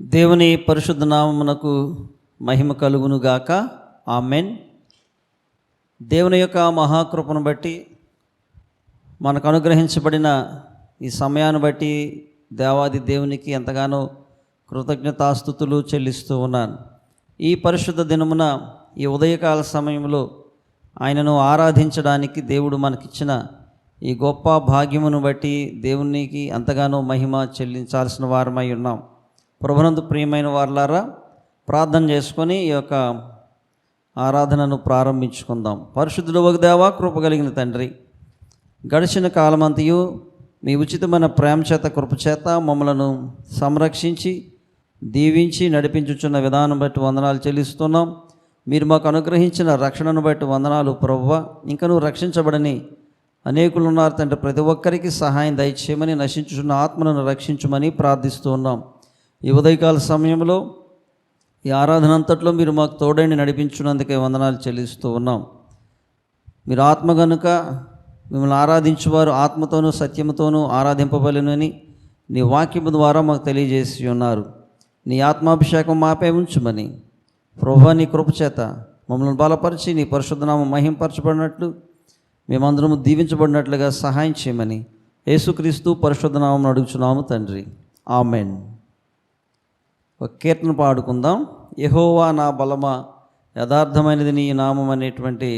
దేవుని పరిశుద్ధ నామమునకు మహిమ కలుగును గాక. ఆమెన్. దేవుని యొక్క మహాకృపను బట్టి మనకు అనుగ్రహించబడిన ఈ సమయాన్ని బట్టి దేవాది దేవునికి ఎంతగానో కృతజ్ఞతాస్తుతులు చెల్లిస్తూ ఉన్నాను. ఈ పరిశుద్ధ దినమున ఈ ఉదయకాల సమయంలో ఆయనను ఆరాధించడానికి దేవుడు మనకిచ్చిన ఈ గొప్ప భాగ్యమును బట్టి దేవునికి ఎంతగానో మహిమ చెల్లించాల్సిన వారమై ఉన్నాం. ప్రభునందు ప్రియమైన వారలారా, ప్రార్థన చేసుకొని ఈ యొక్క ఆరాధనను ప్రారంభించుకుందాం. పరిశుద్ధుడు ఒక దేవా, కృప కలిగిన తండ్రి, గడిచిన కాలమంతయు మీ ఉచితమైన ప్రేమ చేత కృప చేత మమ్మలను సంరక్షించి దీవించి నడిపించుచున్న విధానం బట్టి వందనాలు చెల్లిస్తున్నాం. మీరు మాకు అనుగ్రహించిన రక్షణను బట్టి వందనాలు ప్రభువా. ఇంకనూ రక్షించబడని అనేకులు ఉన్నారు తండ్రి, ప్రతి ఒక్కరికి సహాయం దయచేయమని, నశించుచున్న ఆత్మలను రక్షించమని ప్రార్థిస్తూ ఉన్నాం. ఈ ఉదయకాల సమయంలో ఈ ఆరాధన అంతట్లో మీరు మాకు తోడైండి నడిపించున్నందుకే వందనాలు చెల్లిస్తూ ఉన్నాం. మీరు ఆత్మ గనుక మిమ్మల్ని ఆరాధించువారు ఆత్మతోనూ సత్యముతోనూ ఆరాధింపబలెనని నీ వాక్యము ద్వారా మాకు తెలియజేసి ఉన్నారు. నీ ఆత్మాభిషేకం మాపై ఉంచుమని ప్రభువా, నీ కృప చేత మమ్మల్ని బలపరిచి నీ పరిశుద్ధనామం మహింపరచబడినట్లు మేమందరము దీవించబడినట్లుగా సహాయం చేయమని యేసుక్రీస్తు పరిశుద్ధనామం అడుగుచున్నాము తండ్రి. ఆమెన్. ఒక కీర్తన పాడుకుందాం. యెహోవా నా బలమా, యథార్థమైనది నీ నామం అనేటువంటి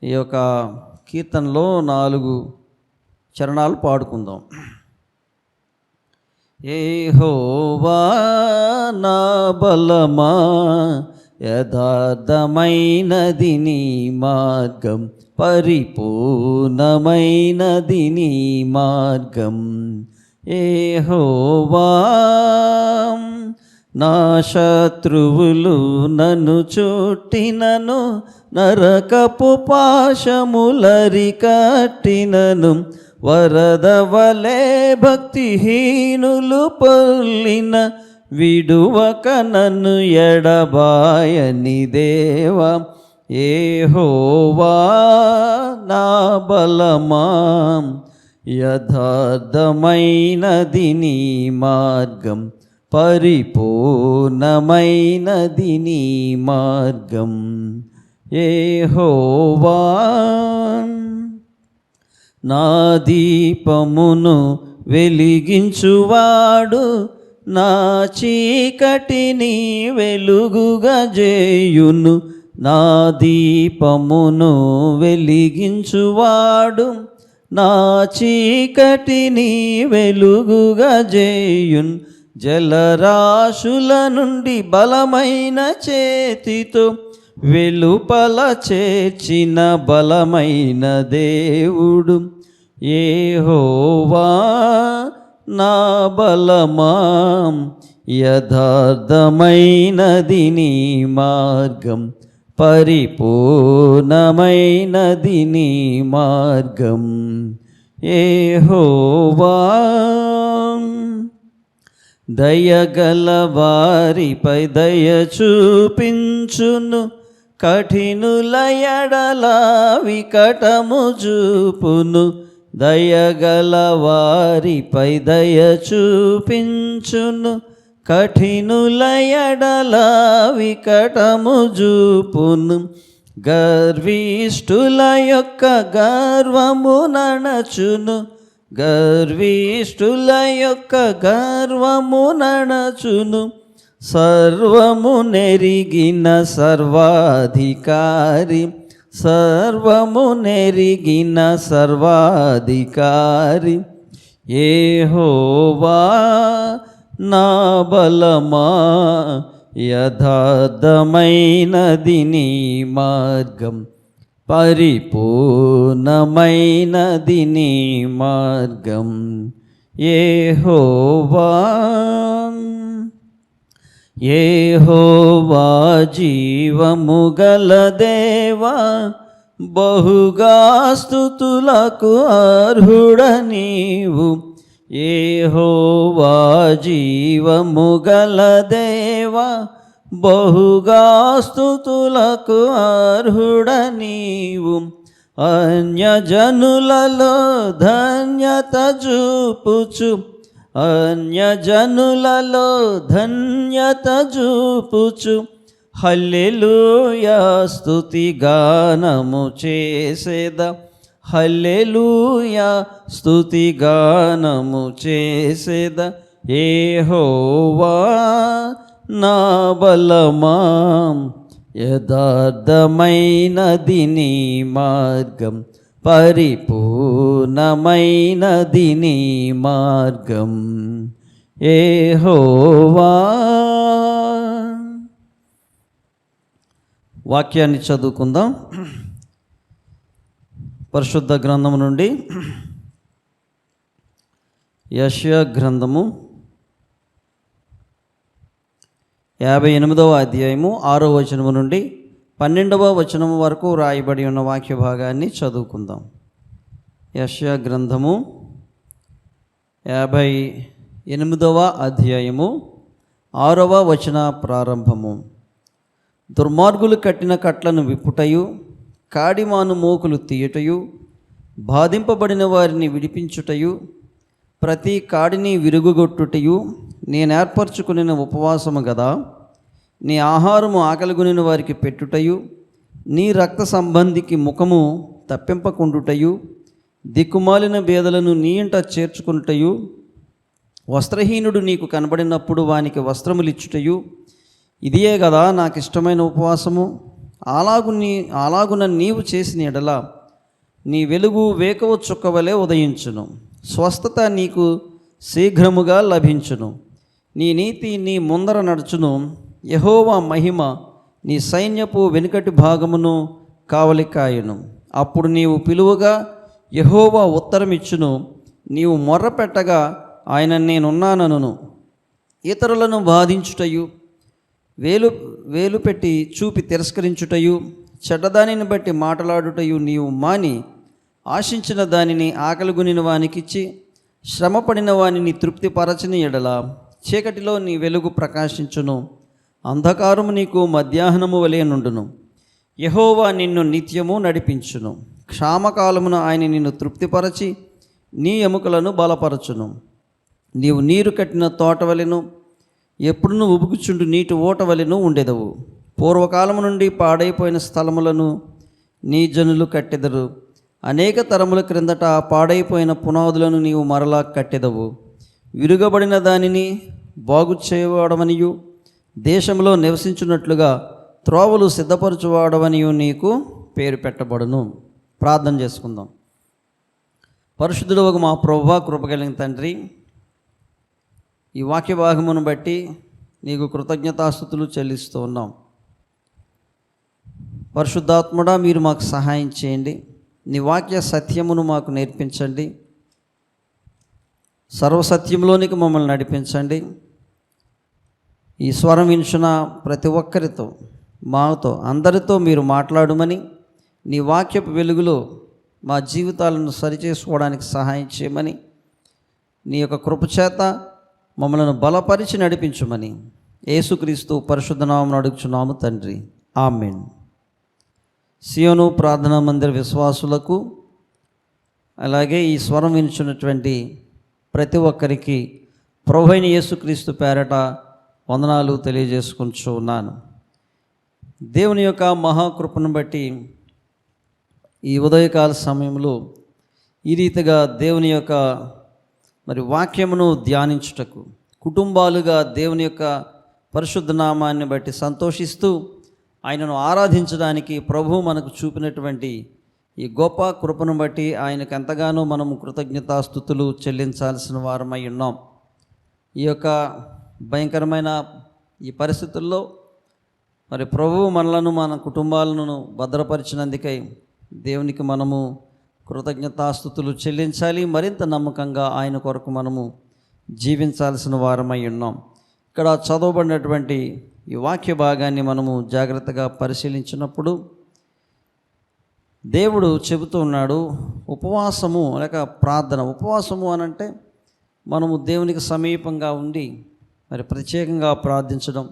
ఈ యొక్క కీర్తనలో 4 చరణాలు పాడుకుందాం. యెహోవా నా బలమా, యథార్థమైనది నీ మార్గం, పరిపూర్ణమైనది నీ మార్గం. యెహోవా నా శత్రువులు నన్ను చుట్టినను, నరకపు పాశములరికట్టినను, వరద వలె భక్తిహీనులు పొల్లిన, విడువక నన్ను ఎడబాయని దేవా. యెహోవా నా బలమా, యథార్థమైనది నీ మార్గం, పరిపూర్ణమైనది నీ మార్గం. యెహోవా నా దీపమును వెలిగించువాడు, నా చీకటిని వెలుగుగా చేయును. నా దీపమును వెలిగించువాడు, నా చీకటిని వెలుగుగా చేయున్. జలరాశుల నుండి బలమైన చేతితో వెలుపల చేర్చిన బలమైన దేవుడు. యెహోవా నా బలమా, యథార్థమైనది నీ మార్గం, పరిపూర్ణమైనది నీ మార్గం. యెహోవా దయగల వారిపై దయ చూపించును, కఠినుల ఎడల వికటము చూపును. దయగల వారిపై దయ చూపించును, కఠినుల ఎడల వికటము చూపును. గర్విష్ఠుల యొక్క గర్వము నణచును, గర్విష్ఠుల యొక్క గర్వము నణచును. సర్వము నెరిగిన సర్వాధికారి, సర్వము నెరిగిన సర్వాధికారి. యెహోవా నా బలమా, యథార్థమైనది నీ మార్గం, పరిపూర్ణమైనది నీ మార్గం. యెహోవా యెహోవా జీవము గల దేవా, బహుగా స్తుతులకు అర్హుడ నీవు. యెహోవా జీవము గల దేవా, బహుగా స్తుతులకు అర్హుడ నీవు. అన్యజనులలో ధన్యత చూపుచు అన్యజనులలో ధన్యత చూపుచు హల్లెలూయా స్తుతి గానము చేసేద, హల్లెలూయా స్తుతి గానము చేసేద. యెహోవా నా బలమా, యథార్థమైనది నీ మార్గం, పరిపూర్ణమైనది నీ మార్గం. యెహోవా. వాక్యాన్ని చదువుకుందాం. పరిశుద్ధ గ్రంథము నుండి యెషయా గ్రంథము 58వ అధ్యాయము 6వ వచనము నుండి 12వ వచనము వరకు రాయబడి ఉన్న వాక్య భాగాన్ని చదువుకుందాం. యెషయా గ్రంథము 58వ అధ్యాయము 6వ వచన ప్రారంభము. దుర్మార్గులు కట్టిన కట్లను విప్పుటయు, కాడిమాను మోకులు తీయుటయు, బాధింపబడిన వారిని విడిపించుటయు, ప్రతి కాడిని విరుగుగొట్టుటయు నేనేర్పరచుకుని ఉపవాసము గదా. నీ ఆహారము ఆకలిగొనిన వారికి పెట్టుటయు, నీ రక్త సంబంధికి ముఖము తప్పింపకుండుటయు, దిక్కుమాలిన బేదలను నీ ఇంట చేర్చుకునుటయు, వస్త్రహీనుడు నీకు కనబడినప్పుడు వానికి వస్త్రములిచ్చుటయు, ఇదియే కదా నాకు ఇష్టమైన ఉపవాసము. అలాగున నీవు చేసిన ఎడల నీ వెలుగు వేకువ చుక్కవలే ఉదయించును, స్వస్థత నీకు శీఘ్రముగా లభించును, నీ నీతి నీ ముందర నడుచును. యెహోవా మహిమ నీ సైన్యపు వెనుకటి భాగమును కావలికాయును. అప్పుడు నీవు పిలువగా యెహోవా ఉత్తరమిచ్చును, నీవు మొర్రపెట్టగా ఆయన నేనున్నానను. ఇతరులను బాధించుటయు, వేలు పెట్టి చూపి తిరస్కరించుటయు, చెడ్డదానిని బట్టి మాట్లాడుటయు నీవు మాని, ఆశించిన దానిని ఆకలిగొనిన వానికిచ్చి, శ్రమపడిన వానిని తృప్తిపరచని ఎడల చీకటిలో నీ వెలుగు ప్రకాశించును, అంధకారము నీకు మధ్యాహ్నము వలె నుండును. యెహోవా నిన్ను నిత్యము నడిపించును, క్షామకాలమున ఆయన నిన్ను తృప్తిపరచి నీ ఎముకలను బలపరచును. నీవు నీరు కట్టిన తోట వలెను, ఎప్పుడును ఉబుకుచుండు నీటి ఓట వలెను ఉండెదవు. పూర్వకాలము నుండి పాడైపోయిన స్థలములను నీ జనులు కట్టెదరు, అనేక తరముల క్రిందట పాడైపోయిన పునాదులను నీవు మరలా కట్టెదవు. విరుగబడిన దానిని బాగు చేయవాడవనియు, దేశంలో నివసించున్నట్లుగా త్రోవలు సిద్ధపరచువాడవనియు నీకు పేరు పెట్టబడును. ప్రార్థన చేసుకుందాం. పరిశుద్ధుడవగు మా ప్రభువా, కృపగలిగిన తండ్రి, ఈ వాక్య భాగమును బట్టి నీకు కృతజ్ఞతాస్తుతులు చెల్లిస్తూ ఉన్నాం. పరిశుద్ధాత్ముడా, మీరు మాకు సహాయం చేయండి. నీ వాక్య సత్యమును మాకు నేర్పించండి. సర్వసత్యంలోనికి మమ్మల్ని నడిపించండి. ఈ స్వరం వినుచున్న ప్రతి ఒక్కరితో, మాతో, అందరితో మీరు మాట్లాడమని, నీ వాక్యపు వెలుగులో మా జీవితాలను సరిచేసుకోవడానికి సహాయం చేయమని, నీ యొక్క కృపచేత మమ్మల్ని బలపరిచి నడిపించమని యేసుక్రీస్తు పరిశుద్ధ నామమున అడుగుచున్నాము తండ్రి, ఆమేన్. సియోను ప్రార్థనా మందిర విశ్వాసులకు, అలాగే ఈ స్వరం వినుచున్నటువంటి ప్రతి ఒక్కరికి ప్రభువైన యేసుక్రీస్తు పేరట వందనాలు తెలియజేసుకుంటూ ఉన్నాను. దేవుని యొక్క మహాకృపను బట్టి ఈ ఉదయకాల సమయంలో ఈ రీతిగా దేవుని యొక్క వాక్యమును ధ్యానించుటకు, కుటుంబాలుగా దేవుని యొక్క పరిశుద్ధ నామాన్ని బట్టి సంతోషిస్తూ ఆయనను ఆరాధించడానికి ప్రభువు మనకు చూపినటువంటి ఈ గొప్ప కృపను బట్టి ఆయనకు ఎంతగానో మనము కృతజ్ఞతాస్తుతులు చెల్లించాల్సిన వారమై ఉన్నాం. ఈ యొక్క భయంకరమైన ఈ పరిస్థితుల్లో ప్రభువు మనలను, మన కుటుంబాలను భద్రపరిచినందుకై దేవునికి మనము కృతజ్ఞతాస్తుతులు చెల్లించాలి. మరింత నమ్మకంగా ఆయన కొరకు మనము జీవించాల్సిన వారమై ఉన్నాం. ఇక్కడ చదవబడినటువంటి ఈ వాక్య భాగాన్ని మనము జాగ్రత్తగా పరిశీలించినప్పుడు దేవుడు చెబుతూ ఉన్నాడు, ఉపవాసము లేక ప్రార్థన. ఉపవాసము అనంటే మనము దేవునికి సమీపంగా ఉండి ప్రత్యేకంగా ప్రార్థించడం,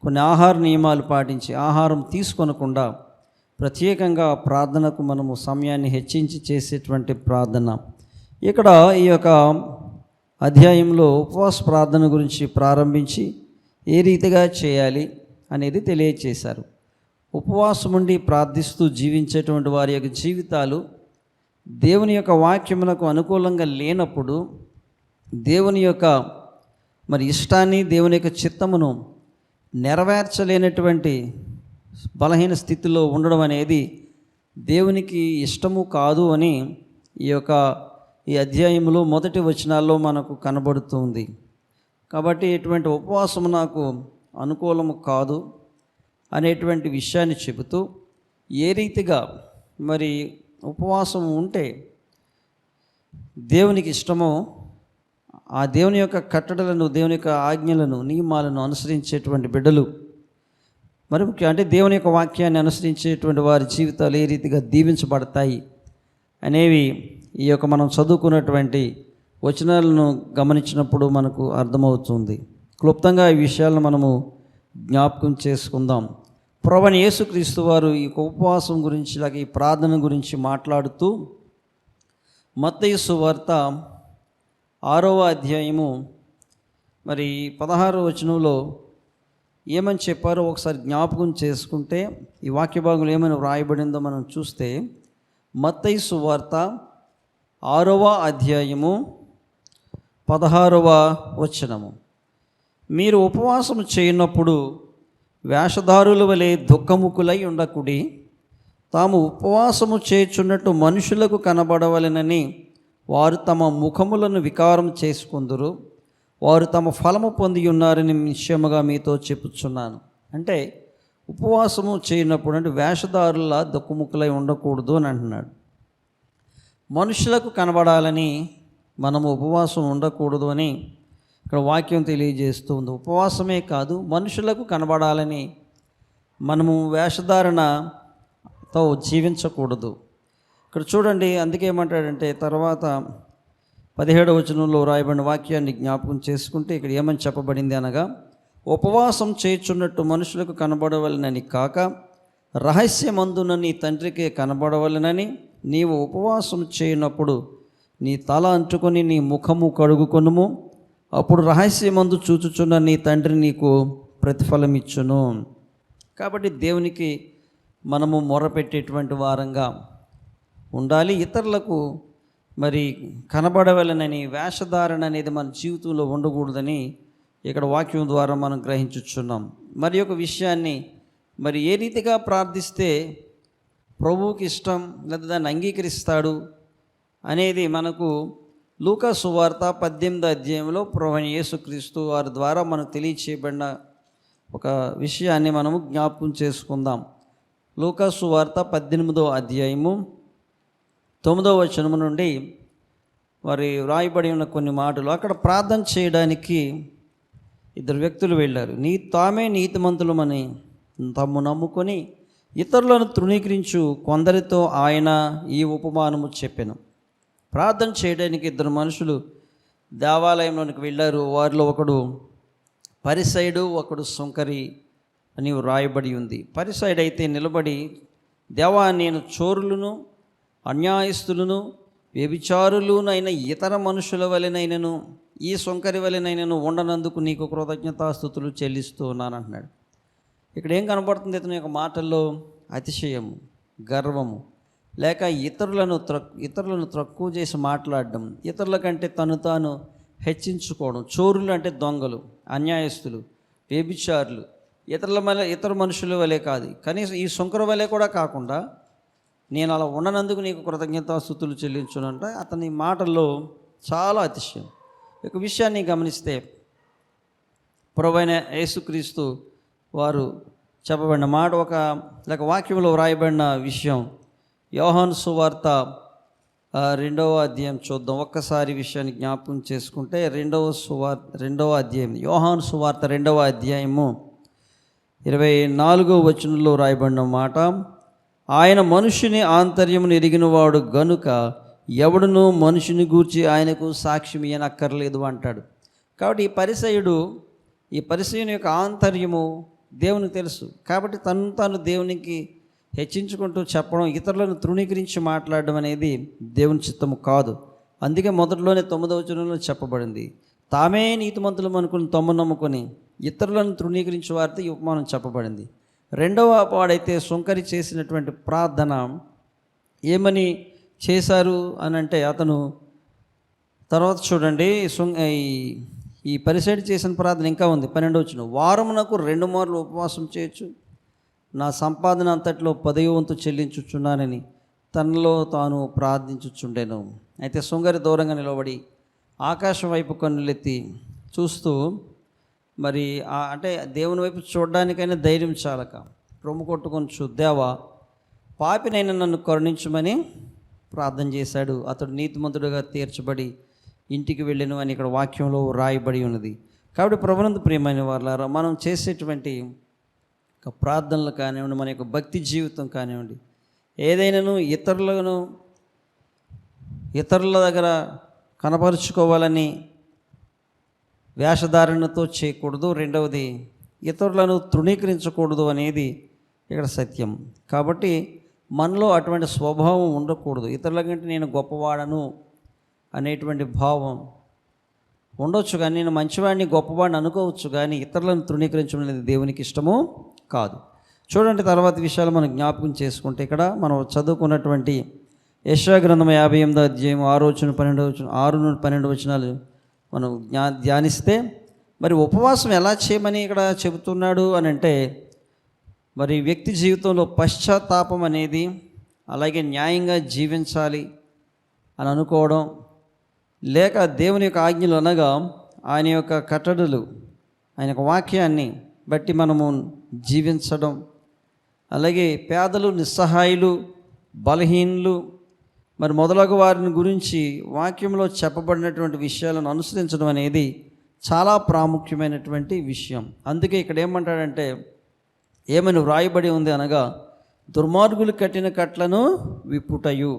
కొన్ని ఆహార నియమాలు పాటించి ఆహారం తీసుకొనకుండా ప్రత్యేకంగా ప్రార్థనకు మనము సమయాన్ని హెచ్చించి చేసేటువంటి ప్రార్థన. ఇక్కడ ఈ యొక్క అధ్యాయంలో ఉపవాస ప్రార్థన గురించి ప్రారంభించి ఏ రీతిగా చేయాలి అనేది తెలియచేశారు. ఉపవాసం ఉండి ప్రార్థిస్తూ జీవించేటువంటి వారి యొక్క జీవితాలు దేవుని యొక్క వాక్యమునకు అనుకూలంగా లేనప్పుడు దేవుని యొక్క ఇష్టాన్ని, దేవుని యొక్క చిత్తమును నెరవేర్చలేనటువంటి బలహీన స్థితిలో ఉండడం అనేది దేవునికి ఇష్టము కాదు అని ఈ అధ్యాయంలో మొదటి వచనాల్లో మనకు కనబడుతుంది. కాబట్టి ఇటువంటి ఉపవాసము నాకు అనుకూలము కాదు అనేటువంటి విషయాన్ని చెబుతూ, ఏ రీతిగా ఉపవాసం ఉంటే దేవునికి ఇష్టమో ఆ దేవుని యొక్క కట్టడలను, దేవుని యొక్క ఆజ్ఞలను, నియమాలను అనుసరించేటువంటి బిడ్డలు, మరి ముఖ్యం అంటే దేవుని యొక్క వాక్యాన్ని అనుసరించేటువంటి వారి జీవితాలు ఏ రీతిగా దీవించబడతాయి అనేవి మనం చదువుకున్నటువంటి వచనాలను గమనించినప్పుడు మనకు అర్థమవుతుంది. క్లుప్తంగా ఈ విషయాలను మనము జ్ఞాపకం చేసుకుందాం. ప్రభువైన యేసుక్రీస్తు వారు ఈ ఉపవాసం గురించి, అలాగే ఈ ప్రార్థన గురించి మాట్లాడుతూ మత్తయి సువార్త 6వ అధ్యాయము 16వ వచనంలో ఏమని చెప్పారో ఒకసారి జ్ఞాపకం చేసుకుంటే, ఈ వాక్య భాగంలో ఏమైనా వ్రాయబడిందో మనం చూస్తే, మత్తయి సువార్త 6వ అధ్యాయము 16వ వచనము, మీరు ఉపవాసము చేయనప్పుడు వేషధారుల వలె దుఃఖముఖులై ఉండకుడి, తాము ఉపవాసము చేయుచున్నట్టు మనుషులకు కనబడవలెనని వారు తమ ముఖములను వికారం చేసుకుందురు, వారు తమ ఫలము పొంది ఉన్నారని నిశ్చయముగా మీతో చెప్పుచున్నాను. అంటే ఉపవాసము చేయనప్పుడు అంటే వేషధారుల దుఃఖముఖులై ఉండకూడదు అని అంటున్నాడు. మనుషులకు కనబడాలని మనము ఉపవాసం ఉండకూడదు అని ఇక్కడ వాక్యం తెలియజేస్తుంది. ఉపవాసమే కాదు, మనుషులకు కనబడాలని మనము వేషధారణతో జీవించకూడదు. ఇక్కడ చూడండి, అందుకే ఏమంటాడంటే తర్వాత 17వ వచనంలో రాయబడిన వాక్యాన్ని జ్ఞాపకం చేసుకుంటే ఇక్కడ ఏమని చెప్పబడింది అనగా, ఉపవాసం చేయుచున్నట్టు మనుషులకు కనబడవలనని కాక రహస్యమందున నీ తండ్రికే కనబడవలనని నీవు ఉపవాసం చేయనప్పుడు నీ తల అంటుకొని నీ ముఖము కడుగుకొనుము, అప్పుడు రహస్యమందు చూచుచున్న నీ తండ్రి నీకు ప్రతిఫలం ఇచ్చును. కాబట్టి దేవునికి మనము మొరపెట్టేటువంటి వారంగా ఉండాలి. ఇతరులకు కనబడవలనని వేషధారణ అనేది మన జీవితంలో ఉండకూడదని ఇక్కడ వాక్యం ద్వారా మనం గ్రహించుచున్నాం. మరి ఒక విషయాన్ని ఏ రీతిగా ప్రార్థిస్తే ప్రభువుకి ఇష్టం లేదా దాన్ని అంగీకరిస్తాడు అనేది మనకు లూకా సువార్త 18వ అధ్యాయంలో ప్రభువైన యేసుక్రీస్తు వారి ద్వారా మనకు తెలియచేయబడిన ఒక విషయాన్ని మనము జ్ఞాపకం చేసుకుందాం. లూకా సువార్త 18వ అధ్యాయము 9వ వచనము నుండి వ్రాయబడి ఉన్న కొన్ని మాటలు. అక్కడ ప్రార్థన చేయడానికి 2 వ్యక్తులు వెళ్ళారు. తామే నీతిమంతులమని తమ్ము నమ్ముకొని ఇతరులను తృణీకరించు కొందరితో ఆయన ఈ ఉపమానము చెప్పెను. ప్రార్థన చేయడానికి 2 మనుషులు దేవాలయంలోనికి వెళ్ళారు. వారిలో ఒకడు పరిసయుడు, ఒకడు సుంకరి అని వ్రాయబడి ఉంది. పరిసయుడు అయితే నిలబడి, దేవా, నేను చోరులను, అన్యాయస్తులను, వ్యభిచారులునైన ఇతర మనుషుల వలెనైనను ఈ సుంకరి వలెనైనను ఉండనందుకు నీకు కృతజ్ఞతాస్తుతులు చెల్లిస్తూ ఉన్నాను అంటున్నాడు. ఇక్కడ ఏం కనబడుతుంది? ఇతని యొక్క మాటల్లో అతిశయము, గర్వము, లేక ఇతరులను తక్కువ చేసి మాట్లాడడం, ఇతరుల కంటే తను తాను హెచ్చించుకోవడం. చోరులు అంటే దొంగలు, అన్యాయస్తులు, వ్యభిచారులు, ఇతర మనుషుల వలె కాదు, కనీసం ఈ సుంకర వలె కూడా కాకుండా నేను అలా ఉండనందుకు నీకు కృతజ్ఞతాస్తుతులు చెల్లించునంటే అతని మాటల్లో చాలా అతిశయం. ఒక విషయాన్ని గమనిస్తే ప్రభువైన యేసుక్రీస్తు వారు చెప్పబడిన మాట లేక వాక్యంలో వ్రాయబడిన విషయం యోహాను సువార్త 2వ అధ్యాయం చూద్దాం. ఒక్కసారి విషయాన్ని జ్ఞాపకం చేసుకుంటే 2వ అధ్యాయం యోహాను సువార్త 2వ అధ్యాయము 24వ వచనంలో వ్రాయబడిన మాట, ఆయన మనుషుని ఆంతర్యమును ఎరిగినవాడు గనుక ఎవడునూ మనుషుని గూర్చి ఆయనకు సాక్ష్యం ఇయ్యనక్కర్లేదు అంటాడు. కాబట్టి ఈ పరిసయుని యొక్క ఆంతర్యము దేవునికి తెలుసు. కాబట్టి తాను దేవునికి హెచ్చించుకుంటూ చెప్పడం, ఇతరులను తృణీకరించి మాట్లాడడం అనేది దేవుని చిత్తము కాదు. అందుకే మొదట్లోనే 9వ వచనంలో చెప్పబడింది, తామే నీతిమంతులం అనుకుని తమ్ము నమ్ముకొని ఇతరులను తృణీకరించే వారితో ఈ ఉపమానం చెప్పబడింది. రెండవ వాడైతే సుంకరి చేసినటువంటి ప్రార్థన ఏమని చేశారు అని అంటే, అతను తర్వాత చూడండి, ఈ పరిసైడ్ చేసిన ప్రార్థన ఇంకా ఉంది. 12వ వచనం, వారమునకు 2 మార్లు ఉపవాసం చేయొచ్చు, నా సంపాదన అంతట్లో 10వ వంతు చెల్లించుచున్నానని తనలో తాను ప్రార్థించుచుండెను. అయితే సుంకరి దూరంగా నిలబడి ఆకాశం వైపు కన్నులెత్తి చూస్తూ, మరి అంటే దేవుని వైపు చూడడానికైనా ధైర్యం చాలక రొమ్ము కొట్టుకొని దేవా పాపినైనా నన్ను కరుణించమని ప్రార్థన చేశాడు. అతడు నీతిమంతుడుగా తీర్చబడి ఇంటికి వెళ్ళెను అని ఇక్కడ వాక్యంలో రాయబడి ఉన్నది. కాబట్టి ప్రభునందు ప్రియమైన వారులారా, మనం చేసేటువంటి ప్రార్థనలు కానివ్వండి, మన యొక్క భక్తి జీవితం కానివ్వండి, ఏదైనాను ఇతరుల దగ్గర కనపరుచుకోవాలని వేషధారణతో చేయకూడదు. రెండవది, ఇతరులను తృణీకరించకూడదు అనేది ఇక్కడ సత్యం. కాబట్టి మనలో అటువంటి స్వభావం ఉండకూడదు. ఇతరుల కంటే నేను గొప్పవాడను అనేటువంటి భావం ఉండొచ్చు, కానీ నేను మంచివాడిని గొప్పవాడిని అనుకోవచ్చు, కానీ ఇతరులను తృణీకరించడం అనేది దేవునికి ఇష్టము కాదు. చూడండి, తర్వాత విషయాలు మనం జ్ఞాపకం చేసుకుంటే, ఇక్కడ మనం చదువుకున్నటువంటి యెషయా గ్రంథం 58వ అధ్యాయం 6 నుండి 12 వచనాలు మనం ధ్యానిస్తే, మరి ఉపవాసం ఎలా చేయమని ఇక్కడ చెబుతున్నాడు అని అంటే, మరి వ్యక్తి జీవితంలో పశ్చాత్తాపం అనేది, అలాగే న్యాయంగా జీవించాలి అని అనుకోవడం, లేక దేవుని యొక్క ఆజ్ఞలు అనగా ఆయన యొక్క కట్టడలు, ఆయన యొక్క వాక్యాన్ని బట్టి మనము జీవించడం, అలాగే పేదలు, నిస్సహాయులు, బలహీనులు మరి మొదలగు వారిని గురించి వాక్యంలో చెప్పబడినటువంటి విషయాలను అనుసరించడం అనేది చాలా ప్రాముఖ్యమైనటువంటి విషయం. అందుకే ఇక్కడ ఏమంటాడంటే, ఏమని వ్రాయబడి ఉంది అనగా, దుర్మార్గులు కట్టిన కట్లను విప్పుటయు.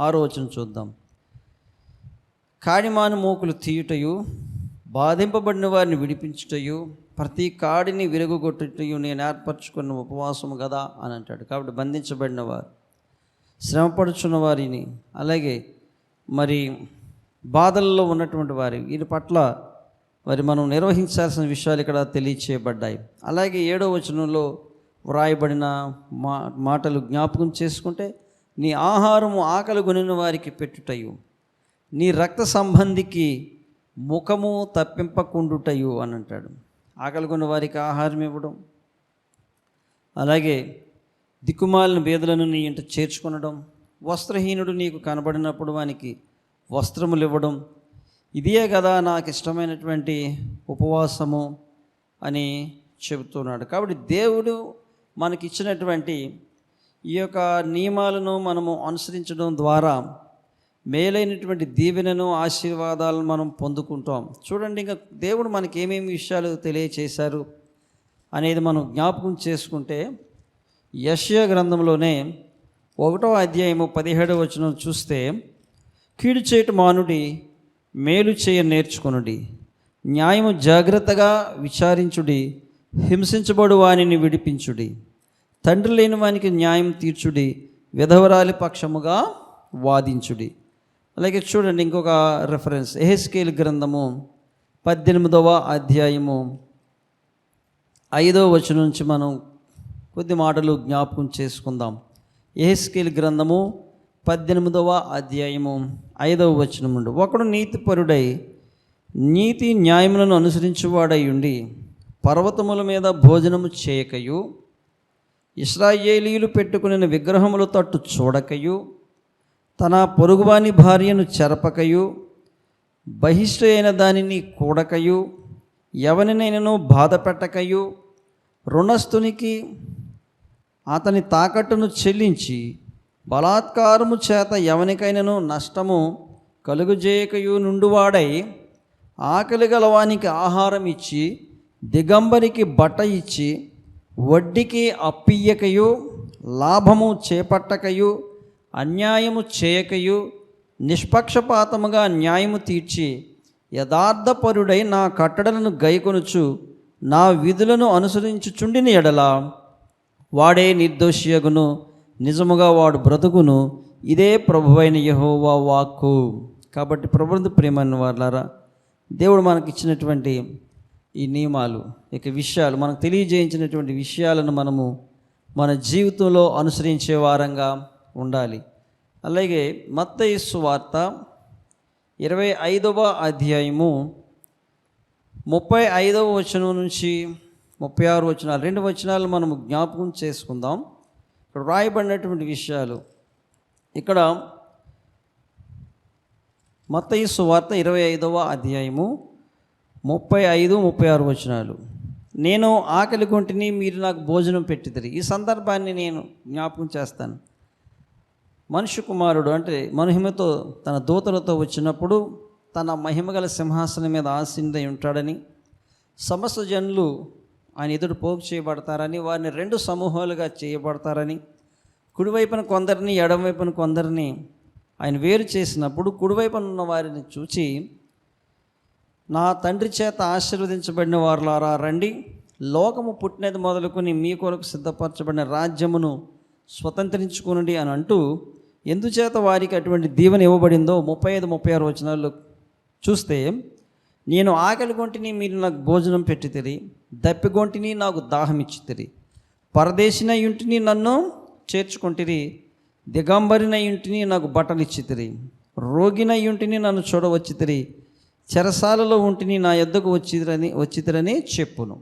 6వ వచనం చూద్దాం. కాడిమాను మోకులు తీయుటయు, బాధింపబడిన వారిని విడిపించుటయు, ప్రతి కాడిని విరగొట్టుటయు నేను ఏర్పరచుకున్న ఉపవాసము కదా అని అంటాడు. కాబట్టి బంధించబడిన వారు, శ్రమపడుచున్న వారిని, అలాగే మరి బాధల్లో ఉన్నటువంటి వారి వీరి పట్ల మరి మనం నిర్వహించాల్సిన విషయాలు ఇక్కడ తెలియచేయబడ్డాయి. అలాగే 7వ వచనంలో వ్రాయబడిన మాటలు జ్ఞాపకం చేసుకుంటే, నీ ఆహారము ఆకలి కొనిన వారికి పెట్టుటయు, నీ రక్త సంబంధికి ముఖము తప్పింపకుండుటయు అని అంటాడు. ఆకలి కొన్న వారికి ఆహారం ఇవ్వడం, అలాగే దిక్కుమాలిన బేదలను నీ ఇంట చేర్చుకొనడం, వస్త్రహీనుడు నీకు కనబడినప్పుడు వానికి వస్త్రములు ఇవ్వడం, ఇదే కదా నాకు ఇష్టమైనటువంటి ఉపవాసము అని చెబుతున్నాడు. కాబట్టి దేవుడు మనకిచ్చినటువంటి ఈ యొక్క నియమాలను మనము అనుసరించడం ద్వారా మేలైనటువంటి దీవెనను, ఆశీర్వాదాలను మనం పొందుకుంటాం. చూడండి, ఇంకా దేవుడు మనకి ఏమేమి విషయాలు తెలియచేశారు అనేది మనం జ్ఞాపకం చేసుకుంటే, యెషయా గ్రంథంలోనే 1వ అధ్యాయము 17వ వచనం చూస్తే, కీడు చేయటం మానుడి, మేలు చేయ నేర్చుకొనుడి, న్యాయము జాగ్రత్తగా విచారించుడి, హింసించబడు వానిని విడిపించుడి, తండ్రి లేని వానికి న్యాయం తీర్చుడి, విధవరాలి పక్షముగా వాదించుడి. అలాగే చూడండి, ఇంకొక రెఫరెన్స్, యెహెజ్కేలు గ్రంథము 18వ అధ్యాయము 5వ వచనం నుంచి మనం కొద్ది మాటలు జ్ఞాపకం చేసుకుందాం. యెహెజ్కేలు గ్రంథము 18వ అధ్యాయము 5వ వచనం నుండి, ఒకడు నీతిపరుడై నీతి న్యాయములను అనుసరించువాడై ఉండి పర్వతముల మీద భోజనము చేయకయు, ఇశ్రాయేలీయులు పెట్టుకుని విగ్రహముల తట్టు చూడకయు, తన పొరుగువాని భార్యను చెరపకయు, బహిష్ట అయిన దానిని కూడకయు, ఎవరినైనాను బాధ పెట్టకయు, రుణస్థునికి అతని తాకట్టును చెల్లించి బలాత్కారము చేత ఎవనికైనాను నష్టము కలుగుజేయకయు నుండువాడై, ఆకలి గలవానికి ఆహారం ఇచ్చి, దిగంబరికి బట్ట ఇచ్చి, వడ్డీకి అప్పియ్యకయు, లాభము చేపట్టకయు, అన్యాయము చేయకయు, నిష్పక్షపాతముగా న్యాయము తీర్చి, యథార్థపరుడై నా కట్టడలను గైకొనుచు నా విధులను అనుసరించుచుండిన ఎడల వాడే నిర్దోషియగును, నిజముగా వాడు బ్రతుకును. ఇదే ప్రభువైన యెహోవా వాక్కు. కాబట్టి ప్రభువునందు ప్రియమైన వారలారా, దేవుడు మనకి ఇచ్చినటువంటి ఈ నియమాలు, ఇక విషయాలు, మనకు తెలియజేయించినటువంటి విషయాలను మనము మన జీవితంలో అనుసరించే వారంగా ఉండాలి. అలాగే మత్తయి సువార్త 25వ అధ్యాయము 35వ వచనం నుంచి 36 వచనాలు, 2 వచనాలు మనము జ్ఞాపకం చేసుకుందాం. ఇక్కడ రాయబడినటువంటి విషయాలు, ఇక్కడ మత్తయి సువార్త 25వ అధ్యాయము 35, 36 వచనాలు. నేను ఆకలి కొంటిని, మీరు నాకు భోజనం పెట్టిదిరి. ఈ సందర్భాన్ని నేను జ్ఞాపకం చేస్తాను. మనుష్య కుమారుడు అంటే మహిమతో తన దూతలతో వచ్చినప్పుడు తన మహిమగల సింహాసనం మీద ఆసీనుడై ఉంటాడని, సమస్త జనులు ఆయన ఎదురు పోగు చేయబడతారని, వారిని 2 సమూహాలుగా చేయబడతారని, కుడివైపున కొందరిని ఎడమవైపున కొందరిని ఆయన వేరు చేసినప్పుడు కుడివైపున ఉన్న వారిని చూచి, నా తండ్రి చేత ఆశీర్వదించబడిన వారులారా రండి, లోకము పుట్టినది మొదలుకొని మీ కొరకు సిద్ధపరచబడిన రాజ్యమును స్వతంత్రించుకునండి అని అంటూ, ఎందుచేత వారికి అటువంటి దీవెన ఇవ్వబడిందో 35, 36 వచనాల్లో చూస్తే, నేను ఆకలి కొంటిని, మీరు నాకు భోజనం పెట్టితిరి, దప్పిగొంటిని, నాకు దాహం ఇచ్చితిరి, పరదేశినై ఇంటిని, నన్ను చేర్చుకొంటిరి, దిగంబరినై ఇంటిని, నాకు బట్టలు ఇచ్చితిరి, రోగినై ఇంటిని, నన్ను చూడవచ్చితిరి, చెరసాలలో ఉంటిని, నా యొద్దకు వచ్చితిరని చెప్పును.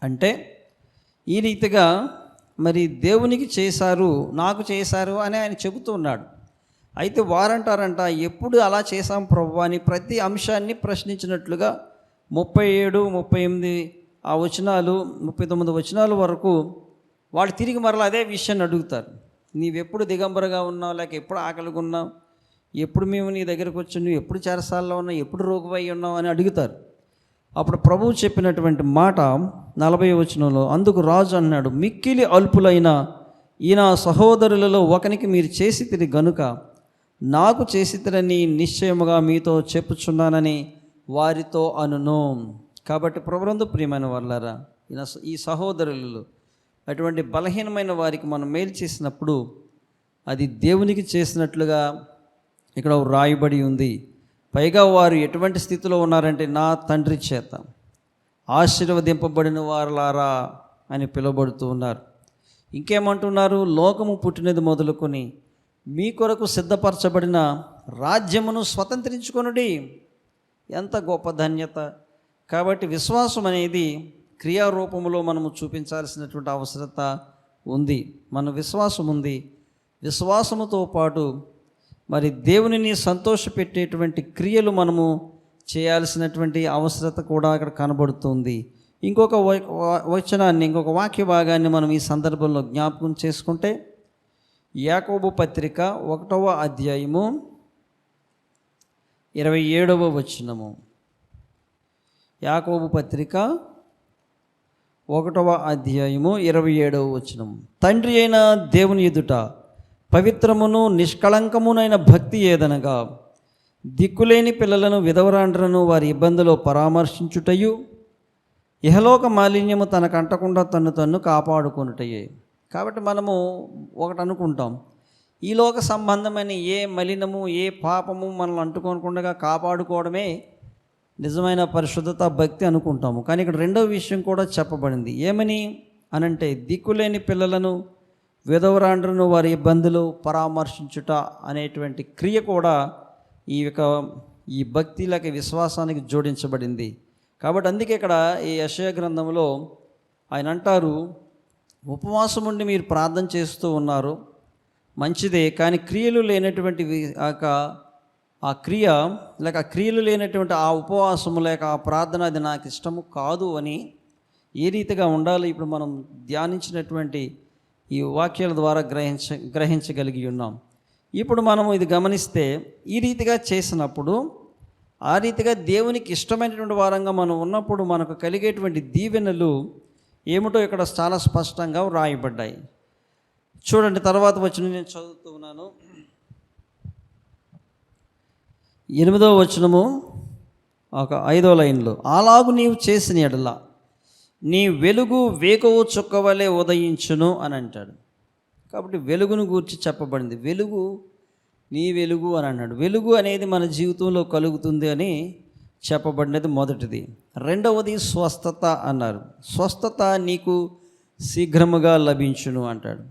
అంటే ఈ రీతిగా మరి దేవునికి చేశారు, నాకు చేశారు అని ఆయన చెబుతూ ఉన్నాడు. అయితే వారంటారంట, ఎప్పుడు అలా చేశాం ప్రభువా అని ప్రతి అంశాన్ని ప్రశ్నించినట్లుగా 37, 38 ఆ వచనాలు, 39 వచనాల వరకు వాళ్ళు తిరిగి మరలా అదే విషయాన్ని అడుగుతారు. నీవెప్పుడు దిగంబరగా ఉన్నావు, లేక ఎప్పుడు ఆకలిగా ఉన్నావు, ఎప్పుడు మేము నీ దగ్గరకు వచ్చి, నువ్వు ఎప్పుడు చెరసాల్లో ఉన్నావు, ఎప్పుడు రోగువై ఉన్నావు అని అడుగుతారు. అప్పుడు ప్రభువు చెప్పినటువంటి మాట 40వ వచనంలో, అందుకు రాజు అన్నాడు, మిక్కిలి అల్పులైన ఈ నా సహోదరులలో ఒకనికి మీరు చేసితిరి గనుక నాకు చేసితిరని నిశ్చయముగా మీతో చెప్పుచున్నానని వారితో అనును. కాబట్టి ప్రభువునందు ప్రియమైన వారలారా, ఈ సహోదరులలో అటువంటి బలహీనమైన వారికి మనం మేలు చేసినప్పుడు అది దేవునికి చేసినట్లుగా ఇక్కడ రాయబడి ఉంది. పైగా వారు ఎటువంటి స్థితిలో ఉన్నారంటే, నా తండ్రి చేత ఆశీర్వదింపబడిన వారులారా అని పిలువబడుతూ ఉన్నారు. ఇంకేమంటున్నారు, లోకము పుట్టినది మొదలుకొని మీ కొరకు సిద్ధపరచబడిన రాజ్యమును స్వతంత్రించుకొనుడి. ఎంత గొప్ప ధన్యత. కాబట్టి విశ్వాసం అనేది క్రియారూపంలో మనము చూపించాల్సినటువంటి అవసరత ఉంది. మన విశ్వాసం ఉంది. విశ్వాసముతో పాటు మరి దేవునిని సంతోషపెట్టేటువంటి క్రియలు మనము చేయాల్సినటువంటి అవసరత కూడా ఇక్కడ కనబడుతుంది. ఇంకొక వచనాన్ని, ఇంకొక వాక్య భాగాన్ని మనం ఈ సందర్భంలో జ్ఞాపకం చేసుకుంటే, యాకోబు పత్రిక 1వ అధ్యాయము 27వ వచనము. యాకోబు పత్రిక 1వ అధ్యాయము 27వ వచనం. తండ్రి అయిన దేవుని ఎదుట పవిత్రమును నిష్కళంకమునైన భక్తి ఏదనగా, దిక్కులేని పిల్లలను, విధవరాండ్రను వారి ఇబ్బందులో పరామర్శించుటయు, ఇహలోక మాలిన్యము తనకంటకుండా తన్ను కాపాడుకొనుటయే. కాబట్టి మనము ఒకటి అనుకుంటాం, ఈ లోక సంబంధమైన ఏ మలినము, ఏ పాపము మనల్ని అంటుకోకుండా కాపాడుకోవడమే నిజమైన పరిశుద్ధత, భక్తి అనుకుంటాము. కానీ ఇక్కడ రెండవ విషయం కూడా చెప్పబడింది. ఏమని అనంటే, దిక్కులేని పిల్లలను, విధవరాండ్రను వారి ఇబ్బందులు పరామర్శించుట అనేటువంటి క్రియ కూడా ఈ భక్తి లేక విశ్వాసానికి జోడించబడింది. కాబట్టి అందుకే ఇక్కడ ఈ యెషయా గ్రంథంలో ఆయన అంటారు, ఉపవాసం ఉండి మీరు ప్రార్థన చేస్తూ ఉన్నారు, మంచిదే, కానీ క్రియలు లేనటువంటి ఆ క్రియ లేక ఆ క్రియలు లేనటువంటి ఆ ఉపవాసము లేక ఆ ప్రార్థన అది నాకు ఇష్టము కాదు అని ఏ రీతిగా ఉండాలి ఇప్పుడు మనం ధ్యానించినటువంటి ఈ వాక్యాల ద్వారా గ్రహించగలిగి ఉన్నాం. ఇప్పుడు మనము ఇది గమనిస్తే, ఈ రీతిగా చేసినప్పుడు, ఆ రీతిగా దేవునికి ఇష్టమైనటువంటి వారంగా మనం ఉన్నప్పుడు మనకు కలిగేటువంటి దీవెనలు ఏమిటో ఇక్కడ చాలా స్పష్టంగా వ్రాయబడ్డాయి. చూడండి, తర్వాత వచనం నేను చదువుతూ ఉన్నాను. 8వ వచనము 5వ లైన్లో, అలాగు నీవు చేసిన ఎడల నీ వెలుగు వేకువ చుక్కవలే ఉదయించును అని అంటాడు. కాబట్టి వెలుగును గూర్చి చెప్పబడింది. వెలుగు నీ వెలుగు అని అన్నాడు. వెలుగు అనేది మన జీవితంలో కలుగుతుంది అని చెప్పబడినది మొదటిది. రెండవది స్వస్థత అన్నారు. స్వస్థత నీకు శీఘ్రముగా లభించును అంటాడు.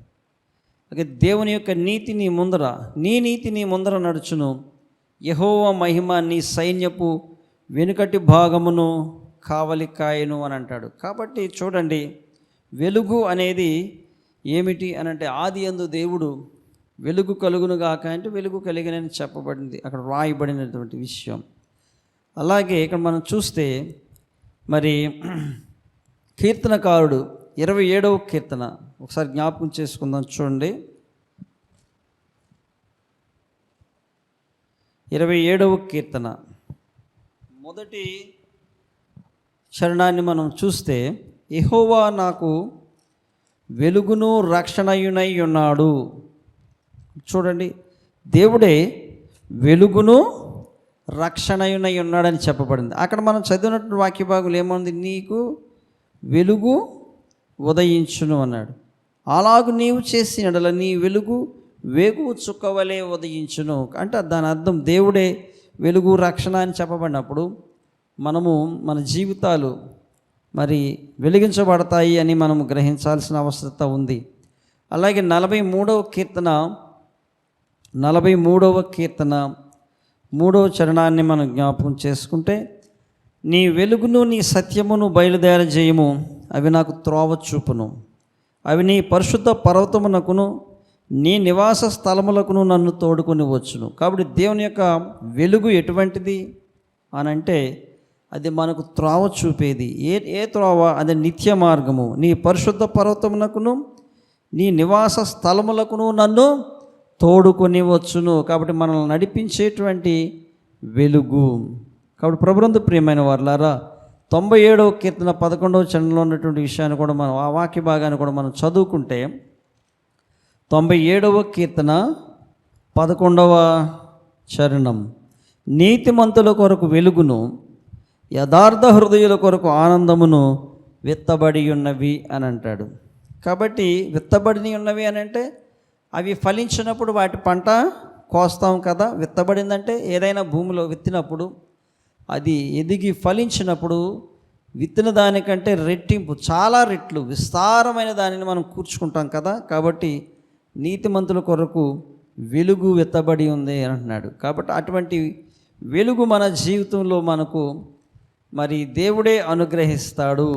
అలాగే దేవుని యొక్క నీతి నీ ముందర, నీ నీతి నీ ముందర నడుచును. యెహోవా మహిమ నీ సైన్యపు వెనుకటి భాగమును కావలి కాయను అని అంటాడు. కాబట్టి చూడండి, వెలుగు అనేది ఏమిటి అని అంటే, ఆది యందు దేవుడు వెలుగు కలుగును గాక అంటే వెలుగు కలిగినని చెప్పబడింది, అక్కడ రాయబడినటువంటి విషయం. అలాగే ఇక్కడ మనం చూస్తే మరి కీర్తనకారుడు 27వ కీర్తన ఒకసారి జ్ఞాపకం చేసుకుందాం. చూడండి, 27వ కీర్తన మొదటి చరణాన్ని మనం చూస్తే, యెహోవా నాకు వెలుగును రక్షణయునై ఉన్నాడు. చూడండి, దేవుడే వెలుగును రక్షణయునై ఉన్నాడని చెప్పబడింది. అక్కడ మనం చదివినటువంటి వాక్య భాగంలో ఏముంది? నీకు వెలుగు ఉదయించును అన్నాడు. అలాగు నీవు చేసిన యెడల నీ వెలుగు వేకువ చుక్కవలే ఉదయించును అంటే దాని అర్థం దేవుడే వెలుగు రక్షణ అని చెప్పబడినప్పుడు మనము మన జీవితాలు మరి వెలిగించబడతాయి అని మనము గ్రహించాల్సిన అవసరత ఉంది. అలాగే 43వ కీర్తన 3వ చరణాన్ని మనం జ్ఞాపకం చేసుకుంటే, నీ వెలుగును నీ సత్యమును బయలుదేరజేయము, అవి నాకు త్రోవ చూపును, అవి నీ పరిశుద్ధ పర్వతమునకును నీ నివాస స్థలములకును నన్ను తోడుకొని వచ్చును. కాబట్టి దేవుని యొక్క వెలుగు ఎటువంటిది అని అంటే, అది మనకు త్రోవ చూపేది. ఏ త్రోవ? అది నిత్య మార్గము. నీ పరిశుద్ధ పర్వతమునకును నీ నివాస స్థలములకును నన్ను తోడుకొని వచ్చును. కాబట్టి మనల్ని నడిపించేటువంటి వెలుగు. కాబట్టి ప్రభునందు ప్రియమైన వారులారా, 97వ కీర్తన 11వ చరణంలో ఉన్నటువంటి విషయాన్ని కూడా మనం, ఆ వాక్య భాగాన్ని కూడా మనం చదువుకుంటే, 97వ కీర్తన 11వ చరణం, నీతిమంతుల కొరకు వెలుగును యథార్థ హృదయుల కొరకు ఆనందమును విత్తబడి ఉన్నవి అని అంటాడు. కాబట్టి విత్తబడి ఉన్నవి అని అంటే అవి ఫలించినప్పుడు వాటి పంట కోస్తాం కదా. విత్తబడిందంటే ఏదైనా భూమిలో విత్తినప్పుడు అది ఎదిగి ఫలించినప్పుడు విత్తిన దానికంటే రెట్టింపు, చాలా రెట్లు విస్తారమైన దానిని మనం కూర్చుకుంటాం కదా. కాబట్టి నీతిమంతుల కొరకు వెలుగు విత్తబడి ఉంది అని అంటున్నాడు. కాబట్టి అటువంటి వెలుగు మన జీవితంలో మనకు మరి దేవుడే అనుగ్రహిస్తాడు.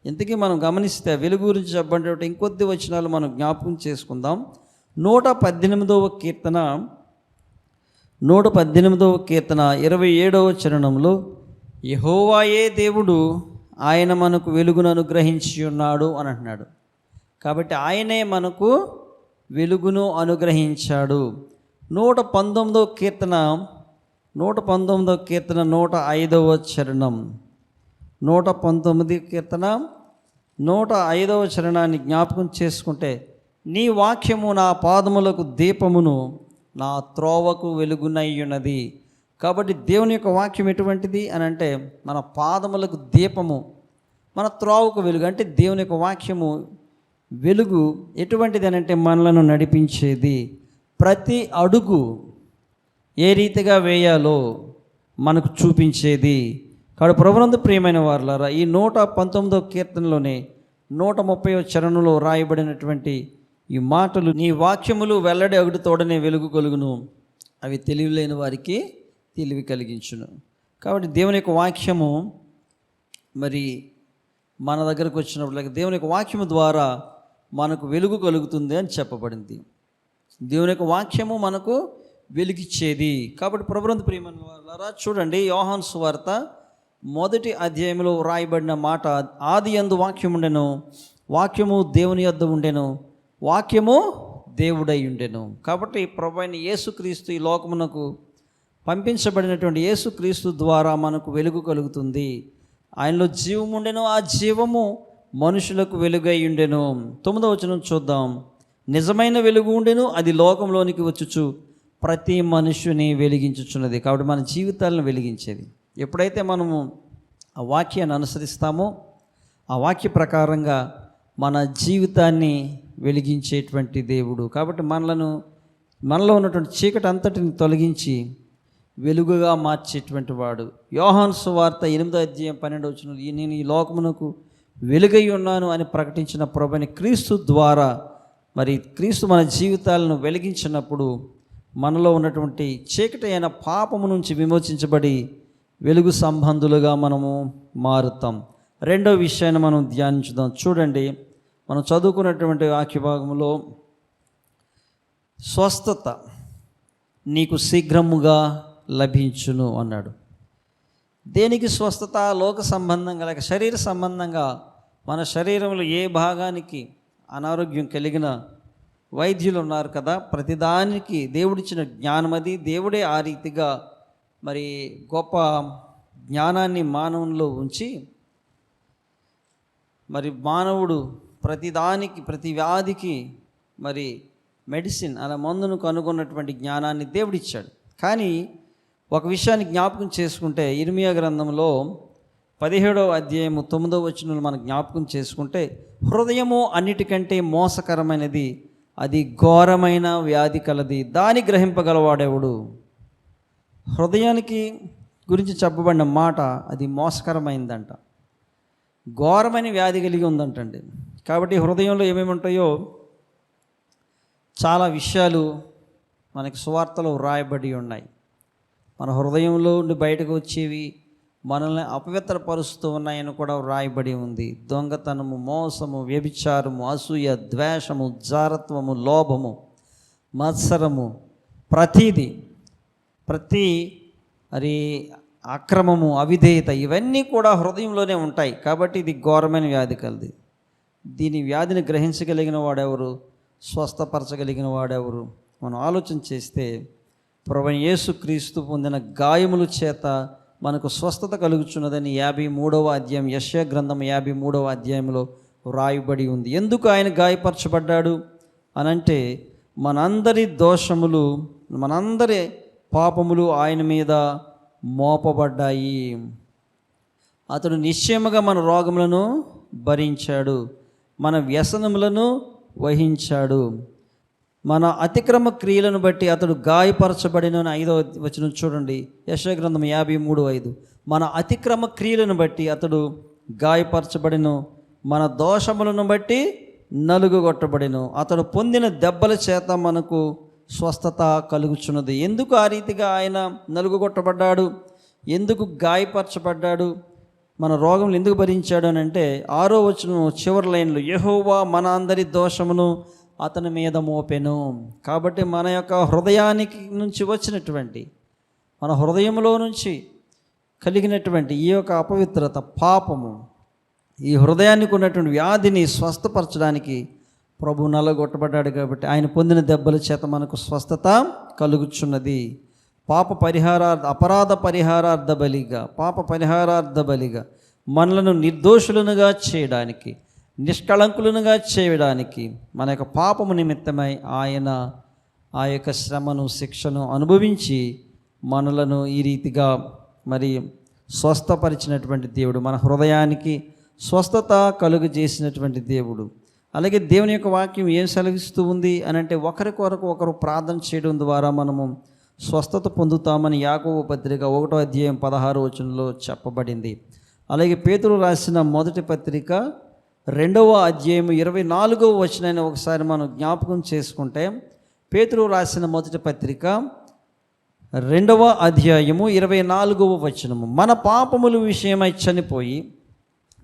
ఇంతకీ మనం గమనిస్తే వెలుగు గురించి చెప్పబడినటువంటి ఇంకొద్ది వచనాలు మనం జ్ఞాపకం చేసుకుందాం. 118వ కీర్తన 27వ చరణంలో, యెహోవాయే దేవుడు, ఆయన మనకు వెలుగును అనుగ్రహించి ఉన్నాడు అని అంటున్నాడు. కాబట్టి ఆయనే మనకు వెలుగును అనుగ్రహించాడు. 119వ కీర్తన 105వ చరణం, 119 కీర్తన 105వ చరణాన్ని జ్ఞాపకం చేసుకుంటే, నీ వాక్యము నా పాదములకు దీపమును నా త్రోవకు వెలుగునయ్యున్నది. కాబట్టి దేవుని యొక్క వాక్యం ఎటువంటిది అని అంటే, మన పాదములకు దీపము, మన త్రోవకు వెలుగు. అంటే దేవుని యొక్క వాక్యము వెలుగు ఎటువంటిది అని అంటే, మనలను నడిపించేది. ప్రతి అడుగు ఏ రీతిగా వేయాలో మనకు చూపించేది. కాబట్టి ప్రభునందు ప్రియమైన వారులారా, ఈ 119వ కీర్తనలోనే 130వ చరణంలో రాయబడినటువంటి ఈ మాటలు, నీ వాక్యములు వెల్లడి అగుడు తోడనే వెలుగు కలుగును, అవి తెలివి లేని వారికి తెలివి కలిగించును. కాబట్టి దేవుని యొక్క వాక్యము మరి మన దగ్గరకు వచ్చినప్పుడు దేవుని యొక్క వాక్యము ద్వారా మనకు వెలుగు కలుగుతుంది అని చెప్పబడింది. దేవుని యొక్క వాక్యము మనకు వెలిగిచ్చేది. కాబట్టి ప్రభునందు ప్రియమైన వారులారా, చూడండి, యోహాను సువార్త 1వ అధ్యాయంలో రాయబడిన మాట, ఆది యందు వాక్యం ఉండెను, వాక్యము దేవుని యొద్ద ఉండెను, వాక్యము దేవుడై ఉండెను. కాబట్టి ప్రభువైన యేసుక్రీస్తు ఈ లోకమునకు పంపించబడినటువంటి యేసుక్రీస్తు ద్వారా మనకు వెలుగు కలుగుతుంది. ఆయనలో జీవము ఉండెను, ఆ జీవము మనుషులకు వెలుగై ఉండెను. 9వ వచనం చూద్దాం. నిజమైన వెలుగు ఉండెను, అది లోకంలోనికి వచ్చుచు ప్రతి మనుషుని వెలిగించుచున్నది. కాబట్టి మన జీవితాలను వెలిగించేది. ఎప్పుడైతే మనము ఆ వాక్యాన్ని అనుసరిస్తామో, ఆ వాక్య ప్రకారంగా మన జీవితాన్ని వెలిగించేటువంటి దేవుడు. కాబట్టి మనలను మనలో ఉన్నటువంటి చీకటి అంతటిని తొలగించి వెలుగుగా మార్చేటువంటి వాడు. యోహాను సువార్త 8:12 నేను ఈ లోకమునకు వెలుగై ఉన్నాను అని ప్రకటించిన ప్రభుని క్రీస్తు ద్వారా మరి క్రీస్తు మన జీవితాలను వెలిగించినప్పుడు మనలో ఉన్నటువంటి చీకటి అయిన పాపము నుంచి విమోచించబడి వెలుగు సంబంధులుగా మనము మారుతాం. రెండో విషయాన్ని మనం ధ్యానించుదాం. చూడండి, మనం చదువుకున్నటువంటి వాక్య భాగంలో స్వస్థత నీకు శీఘ్రముగా లభించును అన్నాడు. దేనికి స్వస్థత? లోక సంబంధంగా లేక శరీర సంబంధంగా మన శరీరంలో ఏ భాగానికి అనారోగ్యం కలిగిన వైద్యులు ఉన్నారు కదా. ప్రతిదానికి దేవుడిచ్చిన జ్ఞానం అది. దేవుడే ఆ రీతిగా మరి గొప్ప జ్ఞానాన్ని మానవునిలో ఉంచి మరి మానవుడు ప్రతిదానికి ప్రతి వ్యాధికి మరి మెడిసిన్ అలా మందును కనుగొన్నటువంటి జ్ఞానాన్ని దేవుడిచ్చాడు. కానీ ఒక విషయాన్ని జ్ఞాపకం చేసుకుంటే ఇర్మియా గ్రంథంలో 17వ అధ్యాయము 9వ వచనంలో మనం జ్ఞాపకం చేసుకుంటే, హృదయము అన్నిటికంటే మోసకరమైనది, అది ఘోరమైన వ్యాధి కలది, దాని గ్రహింపగలవాడెవడు. హృదయానికి గురించి చెప్పబడిన మాట అది మోసకరమైందంట, ఘోరమైన వ్యాధి కలిగి ఉందంటండి. కాబట్టి హృదయంలో ఏమేమి ఉంటాయో చాలా విషయాలు మనకి సువార్తలో వ్రాయబడి ఉన్నాయి. మన హృదయంలో నుండి బయటకు వచ్చేవి మనల్ని అపవిత్రపరుస్తూ ఉన్నాయని కూడా వ్రాయబడి ఉంది. దొంగతనము, మోసము, వ్యభిచారము, అసూయ, ద్వేషము, జారత్వము, లోభము, మత్సరము, ప్రతి అది అక్రమము, అవిధేయత, ఇవన్నీ కూడా హృదయంలోనే ఉంటాయి. కాబట్టి ఇది ఘోరమైన వ్యాధి కలది. దీని వ్యాధిని గ్రహించగలిగిన వాడెవరు? స్వస్థపరచగలిగిన వాడెవరు? మనం ఆలోచన చేస్తే ప్రభువైన యేసుక్రీస్తు పొందిన గాయముల చేత మనకు స్వస్థత కలుగుచున్నదని 53వ అధ్యాయం యెషయా గ్రంథం 53వ అధ్యాయంలో వ్రాయబడి ఉంది. ఎందుకు ఆయన గాయపరచబడ్డాడు అనంటే మనందరి దోషములు, మనందరి పాపములు ఆయన మీద మోపబడ్డాయి. అతడు నిశ్చయముగా మన రోగములను భరించాడు, మన వ్యసనములను వహించాడు, మన అతిక్రమ క్రియలను బట్టి అతడు గాయపరచబడిన 5వ వచనం చూడండి, యెషయా గ్రంథం 53:5. మన అతిక్రమ క్రియలను బట్టి అతడు గాయపరచబడిను, మన దోషములను బట్టి నలుగుగొట్టబడిను, అతడు పొందిన దెబ్బల చేత మనకు స్వస్థత కలుగుచున్నది. ఎందుకు ఆ రీతిగా ఆయన నలుగుగొట్టబడ్డాడు? ఎందుకు గాయపరచబడ్డాడు? మన రోగములు ఎందుకు భరించాడు అని అంటే 6వ వచనం చివరి లైన్లో, యెహోవా మన అందరి దోషమును అతని మీద మోపెను. కాబట్టి మన యొక్క హృదయానికి నుంచి వచ్చినటువంటి, మన హృదయంలో నుంచి కలిగినటువంటి ఈ యొక్క అపవిత్రత, పాపము, ఈ హృదయానికి ఉన్నటువంటి వ్యాధిని స్వస్థపరచడానికి ప్రభు నలగొట్టబడ్డాడు. కాబట్టి ఆయన పొందిన దెబ్బల చేత మనకు స్వస్థత కలుగుచున్నది. అపరాధ పరిహారార్థ బలిగా మనలను నిర్దోషులనుగా చేయడానికి, నిష్కళంకులనుగా చేయడానికి, మన యొక్క పాపము నిమిత్తమై ఆయన ఆ యొక్క శ్రమను, శిక్షను అనుభవించి మనలను ఈ రీతిగా మరి స్వస్థపరిచినటువంటి దేవుడు, మన హృదయానికి స్వస్థత కలుగజేసినటువంటి దేవుడు. అలాగే దేవుని యొక్క వాక్యం ఏం సెలవిస్తూ ఉంది అని అంటే, ఒకరికొరకు ఒకరు ప్రార్థన చేయడం ద్వారా మనము స్వస్థత పొందుతామని యాకోబు పత్రిక 1వ అధ్యాయం 16వ వచనంలో చెప్పబడింది. అలాగే పేతురు రాసిన మొదటి పత్రిక 2వ అధ్యాయం 24వ వచనాన్ని ఒకసారి మనం జ్ఞాపకం చేసుకుంటే, పేతురు రాసిన మొదటి పత్రిక 2వ అధ్యాయము 24వ వచనము, మన పాపముల విషయమై చనిపోయి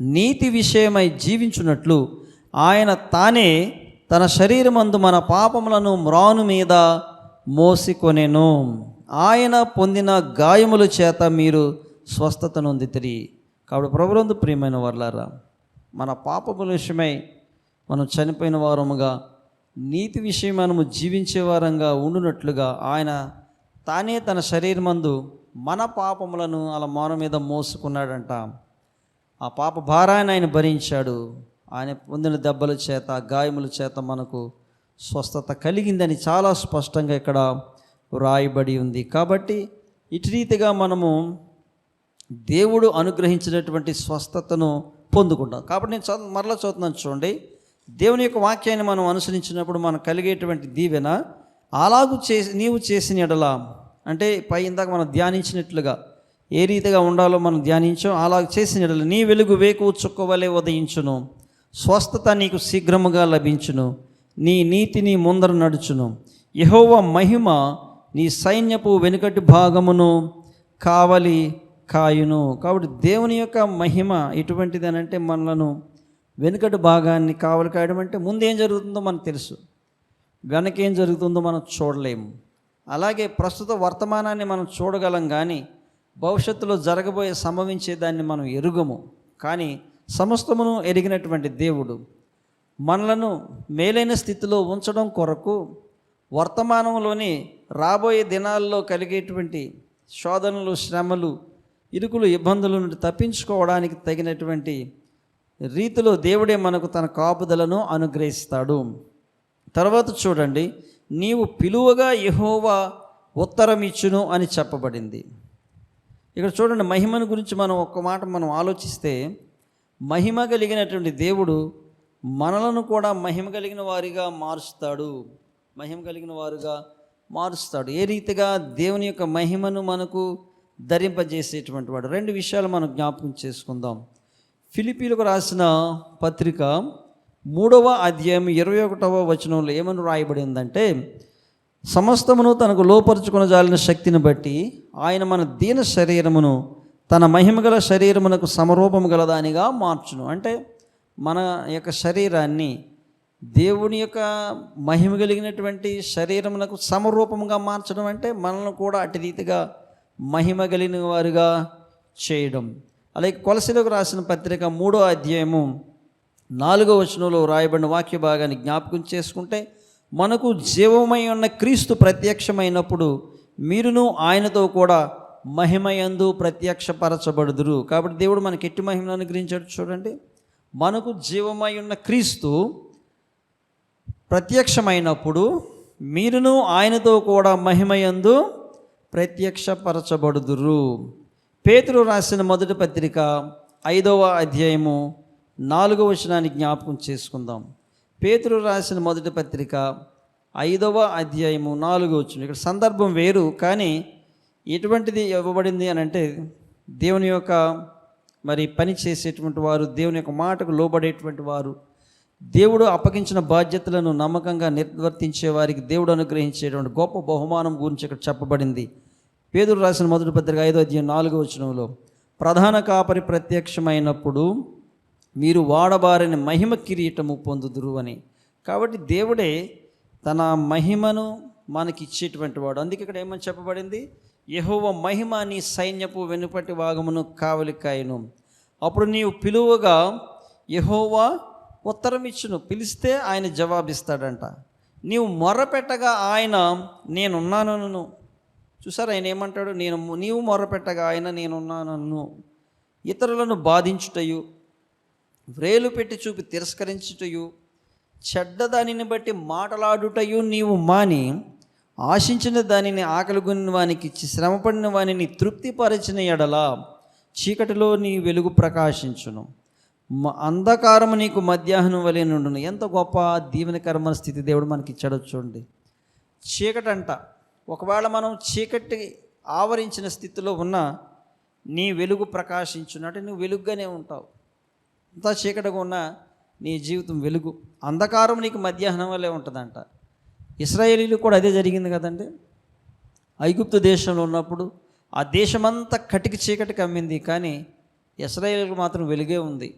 నీతి విషయమై జీవించున్నట్లు ఆయన తానే తన శరీరమందు మన పాపములను మ్రాను మీద మోసికొనెను, ఆయన పొందిన గాయముల చేత మీరు స్వస్థత నొందితిరి. కాబట్టి ప్రభువునందు ప్రియమైన వారలారా, మన పాపముల విషయమై మనం చనిపోయిన వారముగా, నీతి విషయం మనము జీవించే వారంగా ఉండునట్లుగా ఆయన తానే తన శరీరమందు మన పాపములను అలా మన మీద మోసుకున్నాడంట. ఆ పాప భారాన్ని ఆయన భరించాడు. ఆయన పొందిన దెబ్బల చేత, గాయముల చేత మనకు స్వస్థత కలిగిందని చాలా స్పష్టంగా ఇక్కడ వ్రాయబడి ఉంది. కాబట్టి ఇటు రీతిగా మనము దేవుడు అనుగ్రహించినటువంటి స్వస్థతను పొందుకుంటాం. కాబట్టి నేను మరలా చదువుతున్నాను చూడండి. దేవుని యొక్క వాక్యాన్ని మనం అనుసరించినప్పుడు మనకు కలిగేటువంటి దీవెన, అలాగూ నీవు చేసిన ఎడల అంటే పై ఇందాక మనం ధ్యానించినట్లుగా ఏ రీతిగా ఉండాలో మనం ధ్యానించాం. అలా చేసిన ఎడల నీ వెలుగు వేకువ చుక్కవలే ఉదయించును, స్వస్థత నీకు శీఘ్రముగా లభించును, నీ నీతి నీ ముందర నడుచును, యెహోవా మహిమ నీ సైన్యపు వెనుకటి భాగమును కావలి కాయును. కాబట్టి దేవుని యొక్క మహిమ ఎటువంటిది అని అంటే మనలను వెనుకటి భాగాన్ని కావలి కాయడం అంటే ముందేం జరుగుతుందో మనకు తెలుసు, వెనకేం జరుగుతుందో మనం చూడలేము. అలాగే ప్రస్తుత వర్తమానాన్ని మనం చూడగలం కానీ భవిష్యత్తులో జరగబోయే సంభవించేదాన్ని మనం ఎరుగము. కానీ సమస్తమును ఎరిగినటువంటి దేవుడు మనలను మేలైన స్థితిలో ఉంచడం కొరకు వర్తమానంలోని రాబోయే దినాల్లో కలిగేటువంటి శోధనలు, శ్రమలు, ఇరుకులు, ఇబ్బందుల నుండి తప్పించుకోవడానికి తగినటువంటి రీతిలో దేవుడే మనకు తన కాపుదలను అనుగ్రహిస్తాడు. తర్వాత చూడండి, నీవు పిలువగా యెహోవా ఉత్తరం ఇచ్చును అని చెప్పబడింది. ఇక్కడ చూడండి, మహిమను గురించి మనం ఒక్క మాట మనం ఆలోచిస్తే, మహిమ కలిగినటువంటి దేవుడు మనలను కూడా మహిమ కలిగిన వారిగా మారుస్తాడు. మహిమ కలిగిన వారుగా మారుస్తాడు. ఏ రీతిగా దేవుని యొక్క మహిమను మనకు ధరింపజేసేటువంటి వాడు. రెండు విషయాలు మనం జ్ఞాపకం చేసుకుందాం. ఫిలిప్పీలకు రాసిన పత్రిక 3వ అధ్యాయం 21వ వచనంలో ఏమని రాయబడి ఉందంటే, సమస్తమును తనకు లోపరుచుకుని జాలిన శక్తిని బట్టి ఆయన మన దీన శరీరమును తన మహిమగల శరీరమునకు సమరూపము గలదానిగా మార్చును. అంటే మన యొక్క శరీరాన్ని దేవుని యొక్క మహిమ కలిగినటువంటి శరీరమునకు సమరూపముగా మార్చడం అంటే మనల్ని కూడా అటు రీతిగా మహిమ కలిగిన వారుగా చేయడం. అలాగే కొలసీలకు రాసిన పత్రిక 3వ అధ్యాయము 4వ వచనంలో రాయబడిన వాక్య భాగాన్ని జ్ఞాపకం చేసుకుంటే, మనకు జీవమై ఉన్న క్రీస్తు ప్రత్యక్షమైనప్పుడు మీరును ఆయనతో కూడా మహిమయందు ప్రత్యక్షపరచబడుదురు. కాబట్టి దేవుడు మనకి ఎట్టి మహిమను అనుగ్రహించాడు చూడండి. మనకు జీవమై ఉన్న క్రీస్తు ప్రత్యక్షమైనప్పుడు మీరును ఆయనతో కూడా మహిమయందు ప్రత్యక్షపరచబడుదురు. పేతురు రాసిన మొదటి పత్రిక 5వ అధ్యాయము 4వ వచనాన్ని జ్ఞాపకం చేసుకుందాం. పేతురు రాసిన మొదటి పత్రిక 5వ అధ్యాయము 4వ వచనం. ఇక్కడ సందర్భం వేరు, కానీ ఎటువంటిది ఇవ్వబడింది అని అంటే, దేవుని యొక్క మరి పని చేసేటువంటి వారు, దేవుని యొక్క మాటకు లోబడేటువంటి వారు, దేవుడు అప్పగించిన బాధ్యతలను నమ్మకంగా నిర్వర్తించే వారికి దేవుడు అనుగ్రహించేటువంటి గొప్ప బహుమానం గురించి ఇక్కడ చెప్పబడింది. పేతురు రాసిన మొదటి పత్రిక 5వ అధ్యాయం 4వ వచనంలో, ప్రధాన కాపరి ప్రత్యక్షమైనప్పుడు మీరు వాడబారిన మహిమ కిరీటము పొందుదురు అని. కాబట్టి దేవుడే తన మహిమను మనకి ఇచ్చేటువంటి వాడు. అందుకే ఇక్కడ ఏమని చెప్పబడింది, యెహోవా మహిమ నీ సైన్యపు వెనుపటి భాగమును కావలి కాయును. అప్పుడు నీవు పిలువగా యెహోవా ఉత్తరం ఇచ్చును. పిలిస్తే ఆయన జవాబిస్తాడంట. నీవు మొర్రపెట్టగా ఆయన నేనున్నానను. చూసారు, ఆయన ఏమంటాడు, నీవు మొర్రపెట్టగా ఆయన నేనున్నానను. ఇతరులను బాధించుటయు, వ్రేలు పెట్టి చూపి తిరస్కరించుటయు, చెడ్డ దానిని బట్టి మాటలాడుటయు నీవు మాని, ఆశించిన దానిని ఆకలిగొని వానికి ఇచ్చి శ్రమపడిన వానిని తృప్తిపరిచిన ఎడల చీకటిలో నీ వెలుగు ప్రకాశించును, అంధకారము నీకు మధ్యాహ్నం వలె నుండును. ఎంత గొప్ప దీవెనకరమైన స్థితి దేవుడు మనకి ఇచ్చాడో చూడండి. చీకటి అంట, ఒకవేళ మనం చీకటి ఆవరించిన స్థితిలో ఉన్న నీ వెలుగు ప్రకాశించును అంటే నువ్వు వెలుగుగానే ఉంటావు. అంతా చీకటిగా ఉన్న నీ జీవితం వెలుగు, అంధకారం నీకు మధ్యాహ్నం వల్లే ఉంటుందంట. ఇశ్రాయేలీలు కూడా అదే జరిగింది కదండి. ఐగుప్తు దేశంలో ఉన్నప్పుడు ఆ దేశమంతా కటికి చీకటి కమ్మింది, కానీ ఇశ్రాయేలీలకు మాత్రం వెలుగే ఉంది.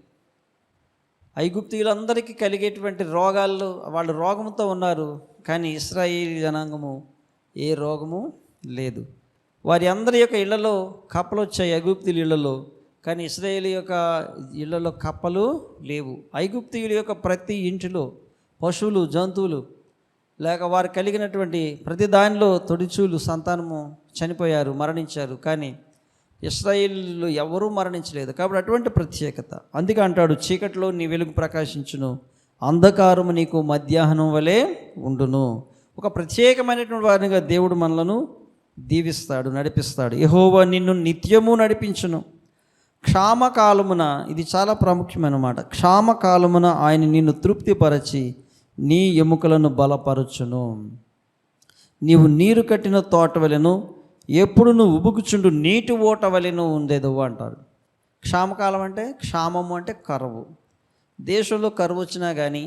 ఐగుప్తీయులందరికీ కలిగేటువంటి రోగాల్లో వాళ్ళు రోగంతో ఉన్నారు, కానీ ఇశ్రాయేలీ జనాంగము ఏ రోగము లేదు. వారి అందరి యొక్క ఇళ్లలో కప్పలు వచ్చాయి ఐగుప్తీయుల ఇళ్లలో, కానీ ఇశ్రాయేలీ యొక్క ఇళ్లలో కప్పలు లేవు. ఐగుప్తీయుల యొక్క ప్రతి ఇంటిలో పశువులు, జంతువులు లేక వారు కలిగినటువంటి ప్రతి దానిలో తొడిచూలు సంతానము చనిపోయారు, మరణించారు. కానీ ఇశ్రాయేలీలు ఎవరూ మరణించలేదు. కాబట్టి అటువంటి ప్రత్యేకత. అందుకే అంటాడు, చీకటిలో నీ వెలుగు ప్రకాశించును, అంధకారము నీకు మధ్యాహ్నం వలె ఉండును. ఒక ప్రత్యేకమైనటువంటి వారిగా దేవుడు మనలను దీవిస్తాడు, నడిపిస్తాడు. యెహోవా నిన్ను నిత్యము నడిపించును, క్షామకాలమున, ఇది చాలా ప్రాముఖ్యమైన మాట, క్షామకాలమున ఆయన నిన్ను తృప్తిపరచి నీ ఎముకలను బలపరచును. నీవు నీరు కట్టిన తోట వలెను, ఎప్పుడు నువ్వు ఉబుకుచుండు నీటి ఓట వలెను ఉండేదు అంటారు. క్షామకాలం అంటే, క్షామము అంటే కరువు. దేశంలో కరువు వచ్చినా కానీ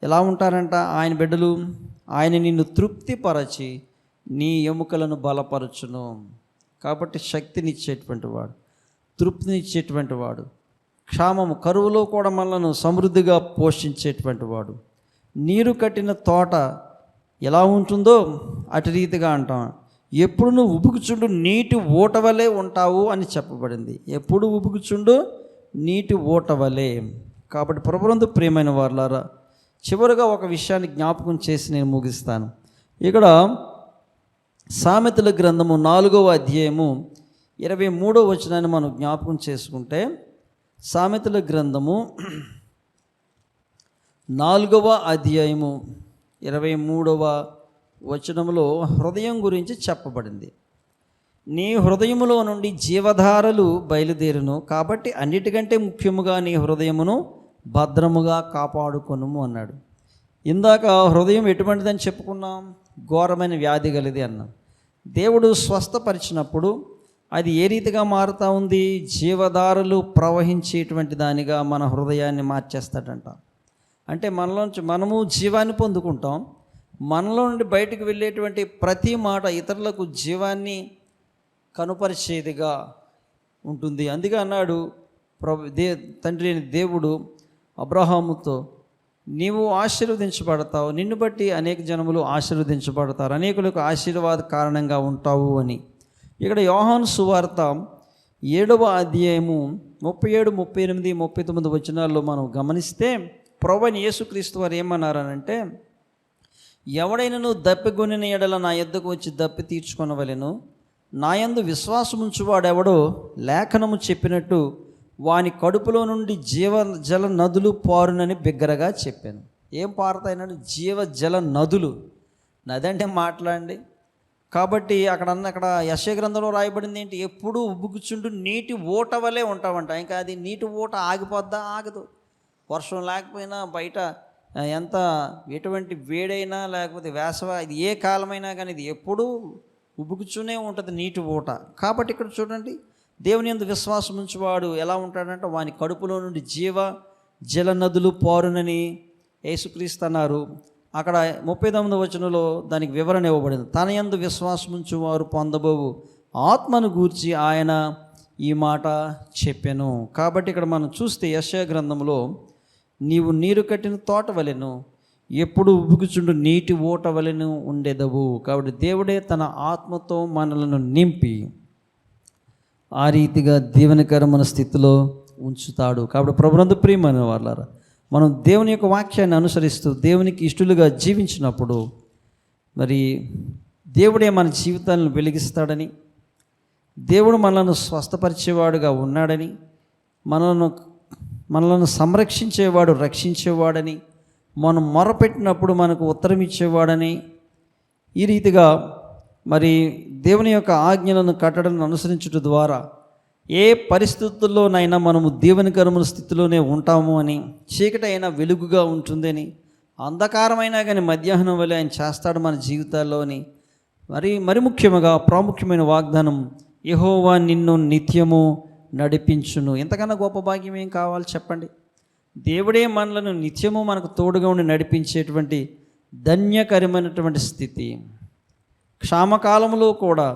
ఎలా ఉంటారంట ఆయన బిడ్డలు? ఆయన నిన్ను తృప్తిపరచి నీ ఎముకలను బలపరచును. కాబట్టి శక్తినిచ్చేటువంటి వాడు, తృప్తినిచ్చేటువంటి వాడు, క్షామము కరువులో కూడా మనలను సమృద్ధిగా పోషించేటువంటి వాడు. నీరు కట్టిన తోట ఎలా ఉంటుందో అటు రీతిగా అంటాం. ఎప్పుడు నువ్వు ఉబుకుచుండు నీటి ఊట వలె ఉంటావు అని చెప్పబడింది. ఎప్పుడు ఉబుకుచుండు నీటి ఊట వలె. కాబట్టి ప్రభునందు ప్రియమైన వారులారా, చివరిగా ఒక విషయాన్ని జ్ఞాపకం చేసి నేను ముగిస్తాను. ఇక్కడ సామెతల గ్రంథము 4వ అధ్యాయము 23వ వచనాన్ని మనం జ్ఞాపకం చేసుకుంటే, సామెతల గ్రంథము 4వ అధ్యాయము 23వ వచనంలో హృదయం గురించి చెప్పబడింది. నీ హృదయములో నుండి జీవధారలు బయలుదేరును, కాబట్టి అన్నిటికంటే ముఖ్యముగా నీ హృదయమును భద్రముగా కాపాడుకొనుము అన్నాడు. ఇందాక హృదయం ఎటువంటిదని చెప్పుకున్నాం? ఘోరమైన వ్యాధి గలది అన్నాం. దేవుడు స్వస్థపరిచినప్పుడు అది ఏ రీతిగా మారుతూ ఉంది? జీవధారలు ప్రవహించేటువంటి దానిగా మన హృదయాన్ని మార్చేస్తాడంట. అంటే మనలోంచి మనము జీవాన్ని పొందుకుంటాం. మనలో నుండి బయటకు వెళ్ళేటువంటి ప్రతి మాట ఇతరులకు జీవాన్ని కనుపరిచేదిగా ఉంటుంది. అందుకే అన్నాడు తండ్రి అయిన దేవుడు అబ్రహాముతో, నీవు ఆశీర్వదించబడతావు, నిన్ను బట్టి అనేక జనములు ఆశీర్వదించబడతారు, అనేకులకు ఆశీర్వాద కారణంగా ఉంటావు అని. ఇక్కడ యోహాను సువార్త 7వ అధ్యాయము 37, 38, 39 వచనాల్లో మనం గమనిస్తే ప్రభువైన యేసుక్రీస్తు వారు ఏమన్నారనంటే, ఎవడైనను దప్పిగొనిన ఎడల నా యొద్దకు వచ్చి దప్పి తీర్చుకొనవలెను, నా యందు విశ్వాసముంచువాడెవడో లేఖనము చెప్పినట్టు వాని కడుపులో నుండి జీవజల నదులు పారునని బిగ్గరగా చెప్పాను. ఏం పారుతాయినాడు? జీవజల నదులు. నది అంటే మాట్లాడండి. కాబట్టి అక్కడ యెషయా గ్రంథంలో రాయబడింది ఏంటి? ఎప్పుడూ ఉబుకుచుండు నీటి ఊట వలె ఉంటామంట. ఇంకా అది నీటి ఊట ఆగిపోద్దా? ఆగదు. వర్షం లేకపోయినా, బయట ఎంత ఎటువంటి వేడైనా లేకపోతే వేసవ, ఇది ఏ కాలమైనా కానీ ఇది ఎప్పుడూ ఉబుకుచునే ఉంటుంది నీటి ఊట. కాబట్టి ఇక్కడ చూడండి, దేవుని యందు విశ్వాసం ఉంచువాడు ఎలా ఉంటాడంటే వాని కడుపులో నుండి జల నదులు పారునని యేసుక్రీస్తు అన్నారు. అక్కడ 39వ వచనంలో దానికి వివరణ ఇవ్వబడింది. తన యందు విశ్వాసం ఉంచువారు పొందబోవు ఆత్మను గూర్చి ఆయన ఈ మాట చెప్పెను. కాబట్టి ఇక్కడ మనం చూస్తే యెషయా గ్రంథంలో నీవు నీరు కట్టిన తోట వలెను, ఎప్పుడు ఉబుకుచుండు నీటి ఊట వలెను ఉండేదవు. కాబట్టి దేవుడే తన ఆత్మతో మనలను నింపి ఆ రీతిగా దీవెనకరమైన స్థితిలో ఉంచుతాడు. కాబట్టి ప్రభునందు ప్రియమైన వాళ్ళారా, మనం దేవుని యొక్క వాక్యాన్ని అనుసరిస్తూ దేవునికి ఇష్టలుగా జీవించినప్పుడు మరి దేవుడే మన జీవితాలను వెలిగిస్తాడని, దేవుడు మనలను స్వస్థపరిచేవాడుగా ఉన్నాడని, మనలను సంరక్షించేవాడు, రక్షించేవాడని, మనం మొరపెట్టినప్పుడు మనకు ఉత్తరం ఇచ్చేవాడని, ఈ రీతిగా మరి దేవుని యొక్క ఆజ్ఞలను కట్టడలను అనుసరించుట ద్వారా ఏ పరిస్థితుల్లోనైనా మనము దీవెనకరమైన స్థితిలోనే ఉంటాము అని, చీకటి అయినా వెలుగుగా ఉంటుందని, అంధకారమైనా కానీ మధ్యాహ్నం వలె ఆయన చేస్తాడు మన జీవితాల్లోని. మరి ముఖ్యముగా ప్రాముఖ్యమైన వాగ్దానం, యెహోవా నిన్ను నిత్యము నడిపించును. ఎంతకన్నా గొప్ప భాగ్యం ఏం కావాలి చెప్పండి? దేవుడే మనలను నిత్యము మనకు తోడుగా ఉండి నడిపించేటువంటి ధన్యకరమైనటువంటి స్థితి. క్షామకాలంలో కూడా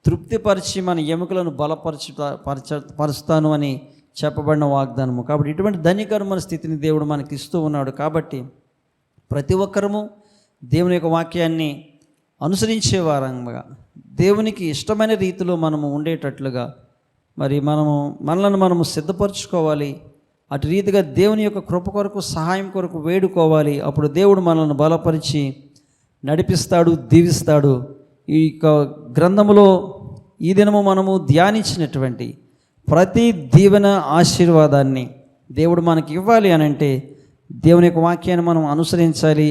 తృప్తిపరిచి మన ఎముకలను పరుస్తాను అని చెప్పబడిన వాగ్దానము. కాబట్టి ఇటువంటి ధన్యకరమైన స్థితిని దేవుడు మనకి ఇస్తూ ఉన్నాడు. కాబట్టి ప్రతి ఒక్కరము దేవుని యొక్క వాక్యాన్ని అనుసరించే వారంగా, దేవునికి ఇష్టమైన రీతిలో మనము ఉండేటట్లుగా మరి మనము సిద్ధపరచుకోవాలి. అటు రీతిగా దేవుని యొక్క కృప కొరకు, సహాయం కొరకు వేడుకోవాలి. అప్పుడు దేవుడు మనల్ని బలపరిచి నడిపిస్తాడు, దీవిస్తాడు. ఈ గ్రంథములో ఈ దినము మనము ధ్యానించినటువంటి ప్రతి దీవెన ఆశీర్వాదాన్ని దేవుడు మనకి ఇవ్వాలి అని అంటే దేవుని యొక్క వాక్యాన్ని మనం అనుసరించాలి,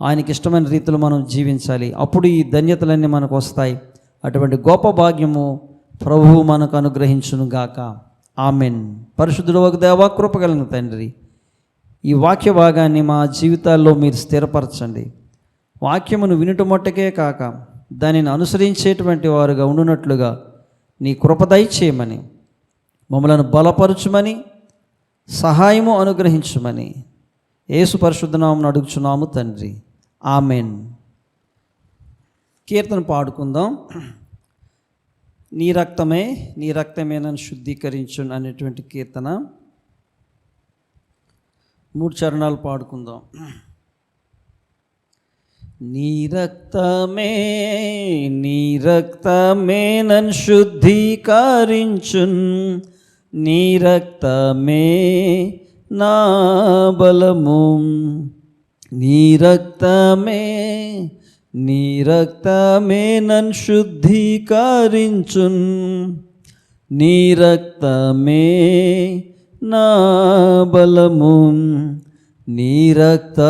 ఆయనకి ఇష్టమైన రీతిలో మనం జీవించాలి. అప్పుడు ఈ ధన్యతలన్నీ మనకు వస్తాయి. అటువంటి గొప్ప భాగ్యము ప్రభువు మనకు అనుగ్రహించును గాక. ఆమెన్. పరిశుద్ధుడు ఒక దేవా, కృపగలిగిన తండ్రి, ఈ వాక్య భాగాన్ని మా జీవితాల్లో మీరు స్థిరపరచండి. వాక్యమును వినుట మట్టుకే కాక దానిని అనుసరించేటువంటి వారుగా ఉండునట్లుగా నీ కృప దయచేయమని, మమ్మలను బలపరచుమని, సహాయము అనుగ్రహించుమని యేసు పరిశుద్ధ నామమున అడుగుచున్నాము తండ్రి. ఆమెన్. కీర్తన పాడుకుందాం. నీ రక్తమే నన్ను శుద్ధీకరించు అనేటువంటి కీర్తన 3 చరణాలు పాడుకుందాం. నీ రక్తమే నన్ను శుద్ధీకరించున్, నీ రక్తమే నా బలము, నీ రక్తమే నన్ను శుద్ధీకరించున్, నీ రక్తమే నా బలము, నీ రక్తధారలే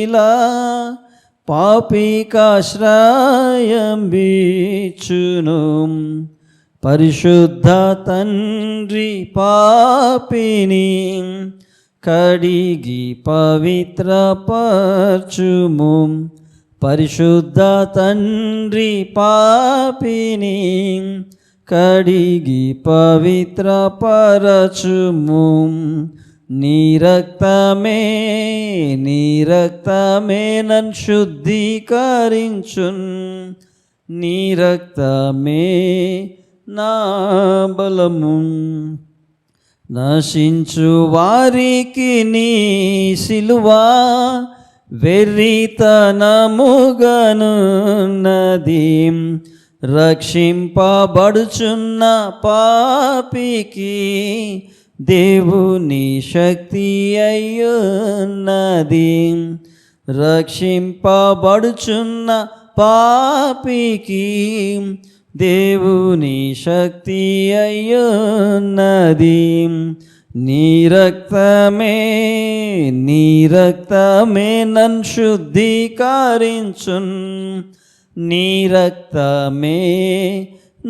ఇలా పాపికాశ్రయం బీచును. పరిశుద్ధ తండ్రి పాపిని కడిగి పవిత్రపరచుము, పరిశుద్ధ తండ్రి పాపిని కడిగి పవిత్రపరచుము. నీ రక్తమే నన్ను శుద్ధీకరించున్, నీ రక్తమే నా బలము. నశించు వారికి నీ సిలువ వెర్రితనముగనున్నది, రక్షింపబడుచున్న పాపికి దేవుని శక్తి అయ్యున్నది, రక్షింపబడుచున్న పాపికి దేవుని శక్తి అయ్యున్నది. నీ రక్తమే నన్ను శుద్ధీకరించున్, నీ రక్తమే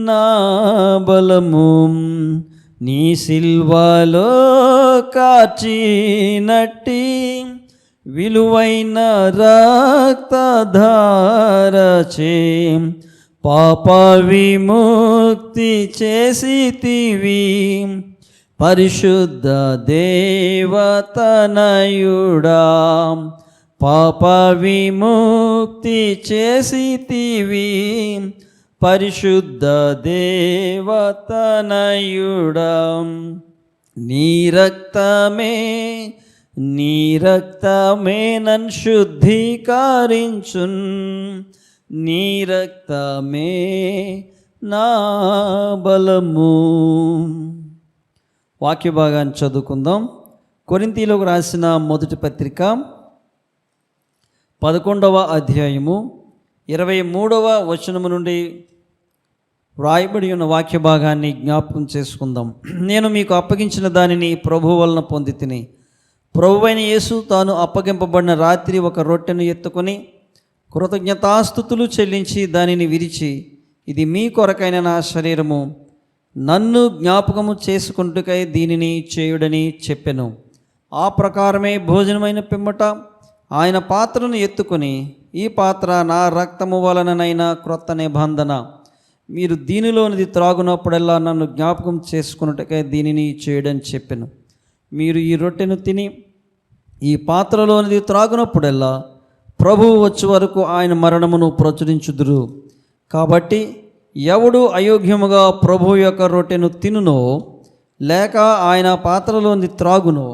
నా బలము. నీ సిల్వలో కార్చినట్టి విలువైన రక్తధారచే పాప విముక్తి చేసితివి, పరిశుద్ధ దేవతనయుడా. పాప విముక్తి చేసితివి, పరిశుద్ధ దేవతనయుడా. నీ రక్తమే నన్ను శుద్ధీకరించున్, నీ రక్తమే నా బలము. వాక్య భాగాన్ని చదువుకుందాం. కొరింథీయులకు రాసిన మొదటి పత్రిక 11వ అధ్యాయము 23వ వచనము నుండి వ్రాయబడి ఉన్న వాక్య భాగాన్ని జ్ఞాపకం చేసుకుందాం. నేను మీకు అప్పగించిన దానిని ప్రభువు వలన పొందితిని. ప్రభువైన యేసు తాను అప్పగింపబడిన రాత్రి ఒక రొట్టెను ఎత్తుకొని కృతజ్ఞతాస్తుతులు చెల్లించి దానిని విరిచి, ఇది మీ కొరకైన నా శరీరము, నన్ను జ్ఞాపకము చేసుకుంటుకై దీనిని చేయుడని చెప్పెను. ఆ ప్రకారమే భోజనమైన పిమ్మట ఆయన పాత్రను ఎత్తుకొని, ఈ పాత్ర నా రక్తము వలననైనా క్రొత్త నిబంధన, మీరు దీనిలోనిది త్రాగునప్పుడల్లా నన్ను జ్ఞాపకం చేసుకున్నట్టుకై దీనిని చేయడని చెప్పెను. మీరు ఈ రొట్టెను తిని ఈ పాత్రలోనిది త్రాగునప్పుడల్లా ప్రభువు వచ్చే వరకు ఆయన మరణమును ప్రచురించుదురు. కాబట్టి ఎవడు అయోగ్యముగా ప్రభువు యొక్క రొట్టెను తినునో లేక ఆయన పాత్రలోని త్రాగునో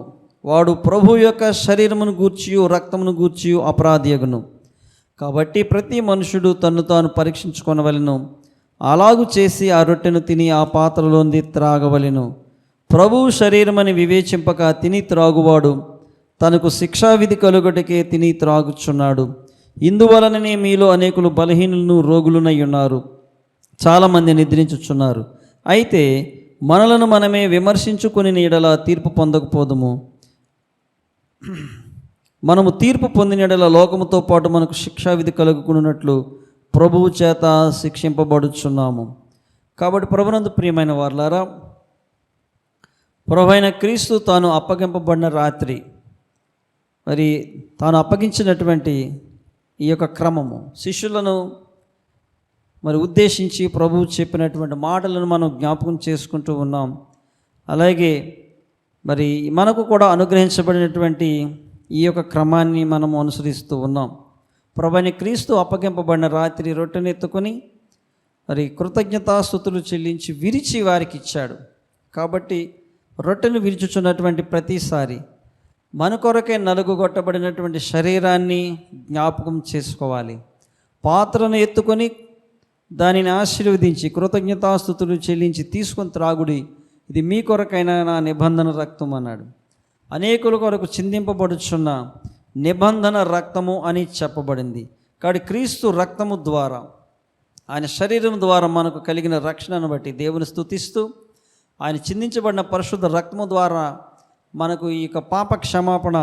వాడు ప్రభు యొక్క శరీరమును గూర్చియు రక్తమును గూర్చియు అపరాధియగును. కాబట్టి ప్రతి మనుషుడు తన్ను తాను పరీక్షించుకొనవలెను, అలాగు చేసి ఆ రొట్టెను తిని ఆ పాత్రలోంది త్రాగవలెను. ప్రభువు శరీరమని వివేచింపక తిని త్రాగువాడు తనకు శిక్షావిధి కలుగుటకే తిని త్రాగుచున్నాడు. ఇందువలననే మీలో అనేకులు బలహీనులను రోగులునై ఉన్నారు, చాలామంది నిద్రించుచున్నారు. అయితే మనలను మనమే విమర్శించుకుని ఎడల తీర్పు పొందకపోదుము. మనము తీర్పు పొందిన ఎడల లోకముతో పాటు మనకు శిక్షావిధి కలుగుకున్నట్లు ప్రభువు చేత శిక్షింపబడుచున్నాము. కాబట్టి ప్రభునందు ప్రియమైన వారలారా, ప్రభువైన క్రీస్తు తాను అప్పగింపబడిన రాత్రి మరి తాను అప్పగించినటువంటి ఈ యొక్క క్రమము, శిష్యులను మరి ఉద్దేశించి ప్రభువు చెప్పినటువంటి మాటలను మనం జ్ఞాపకం చేసుకుంటూ ఉన్నాం. అలాగే మరి మనకు కూడా అనుగ్రహించబడినటువంటి ఈ యొక్క క్రమాన్ని మనం అనుసరిస్తూ ఉన్నాం. ప్రభువైన క్రీస్తు అప్పగింపబడిన రాత్రి రొట్టెను ఎత్తుకొని మరి కృతజ్ఞతాస్తుతులు చెల్లించి విరిచి వారికి ఇచ్చాడు. కాబట్టి రొట్టెను విరుచుచున్నటువంటి ప్రతిసారి మన కొరకే నలుగుగొట్టబడినటువంటి శరీరాన్ని జ్ఞాపకం చేసుకోవాలి. పాత్రను ఎత్తుకొని దానిని ఆశీర్వదించి కృతజ్ఞతాస్తుతులు చెల్లించి తీసుకొని త్రాగుడి, ఇది మీ కొరకైన నా నిబంధన రక్తం అన్నాడు. అనేకుల కొరకు చిందింపబడుచున్న నిబంధన రక్తము అని చెప్పబడింది. కాబట్టి క్రీస్తు రక్తము ద్వారా, ఆయన శరీరం ద్వారా మనకు కలిగిన రక్షణను బట్టి దేవుని స్తుతిస్తూ, ఆయన చిందించబడిన పరిశుద్ధ రక్తము ద్వారా మనకు ఈ యొక్క పాప క్షమాపణ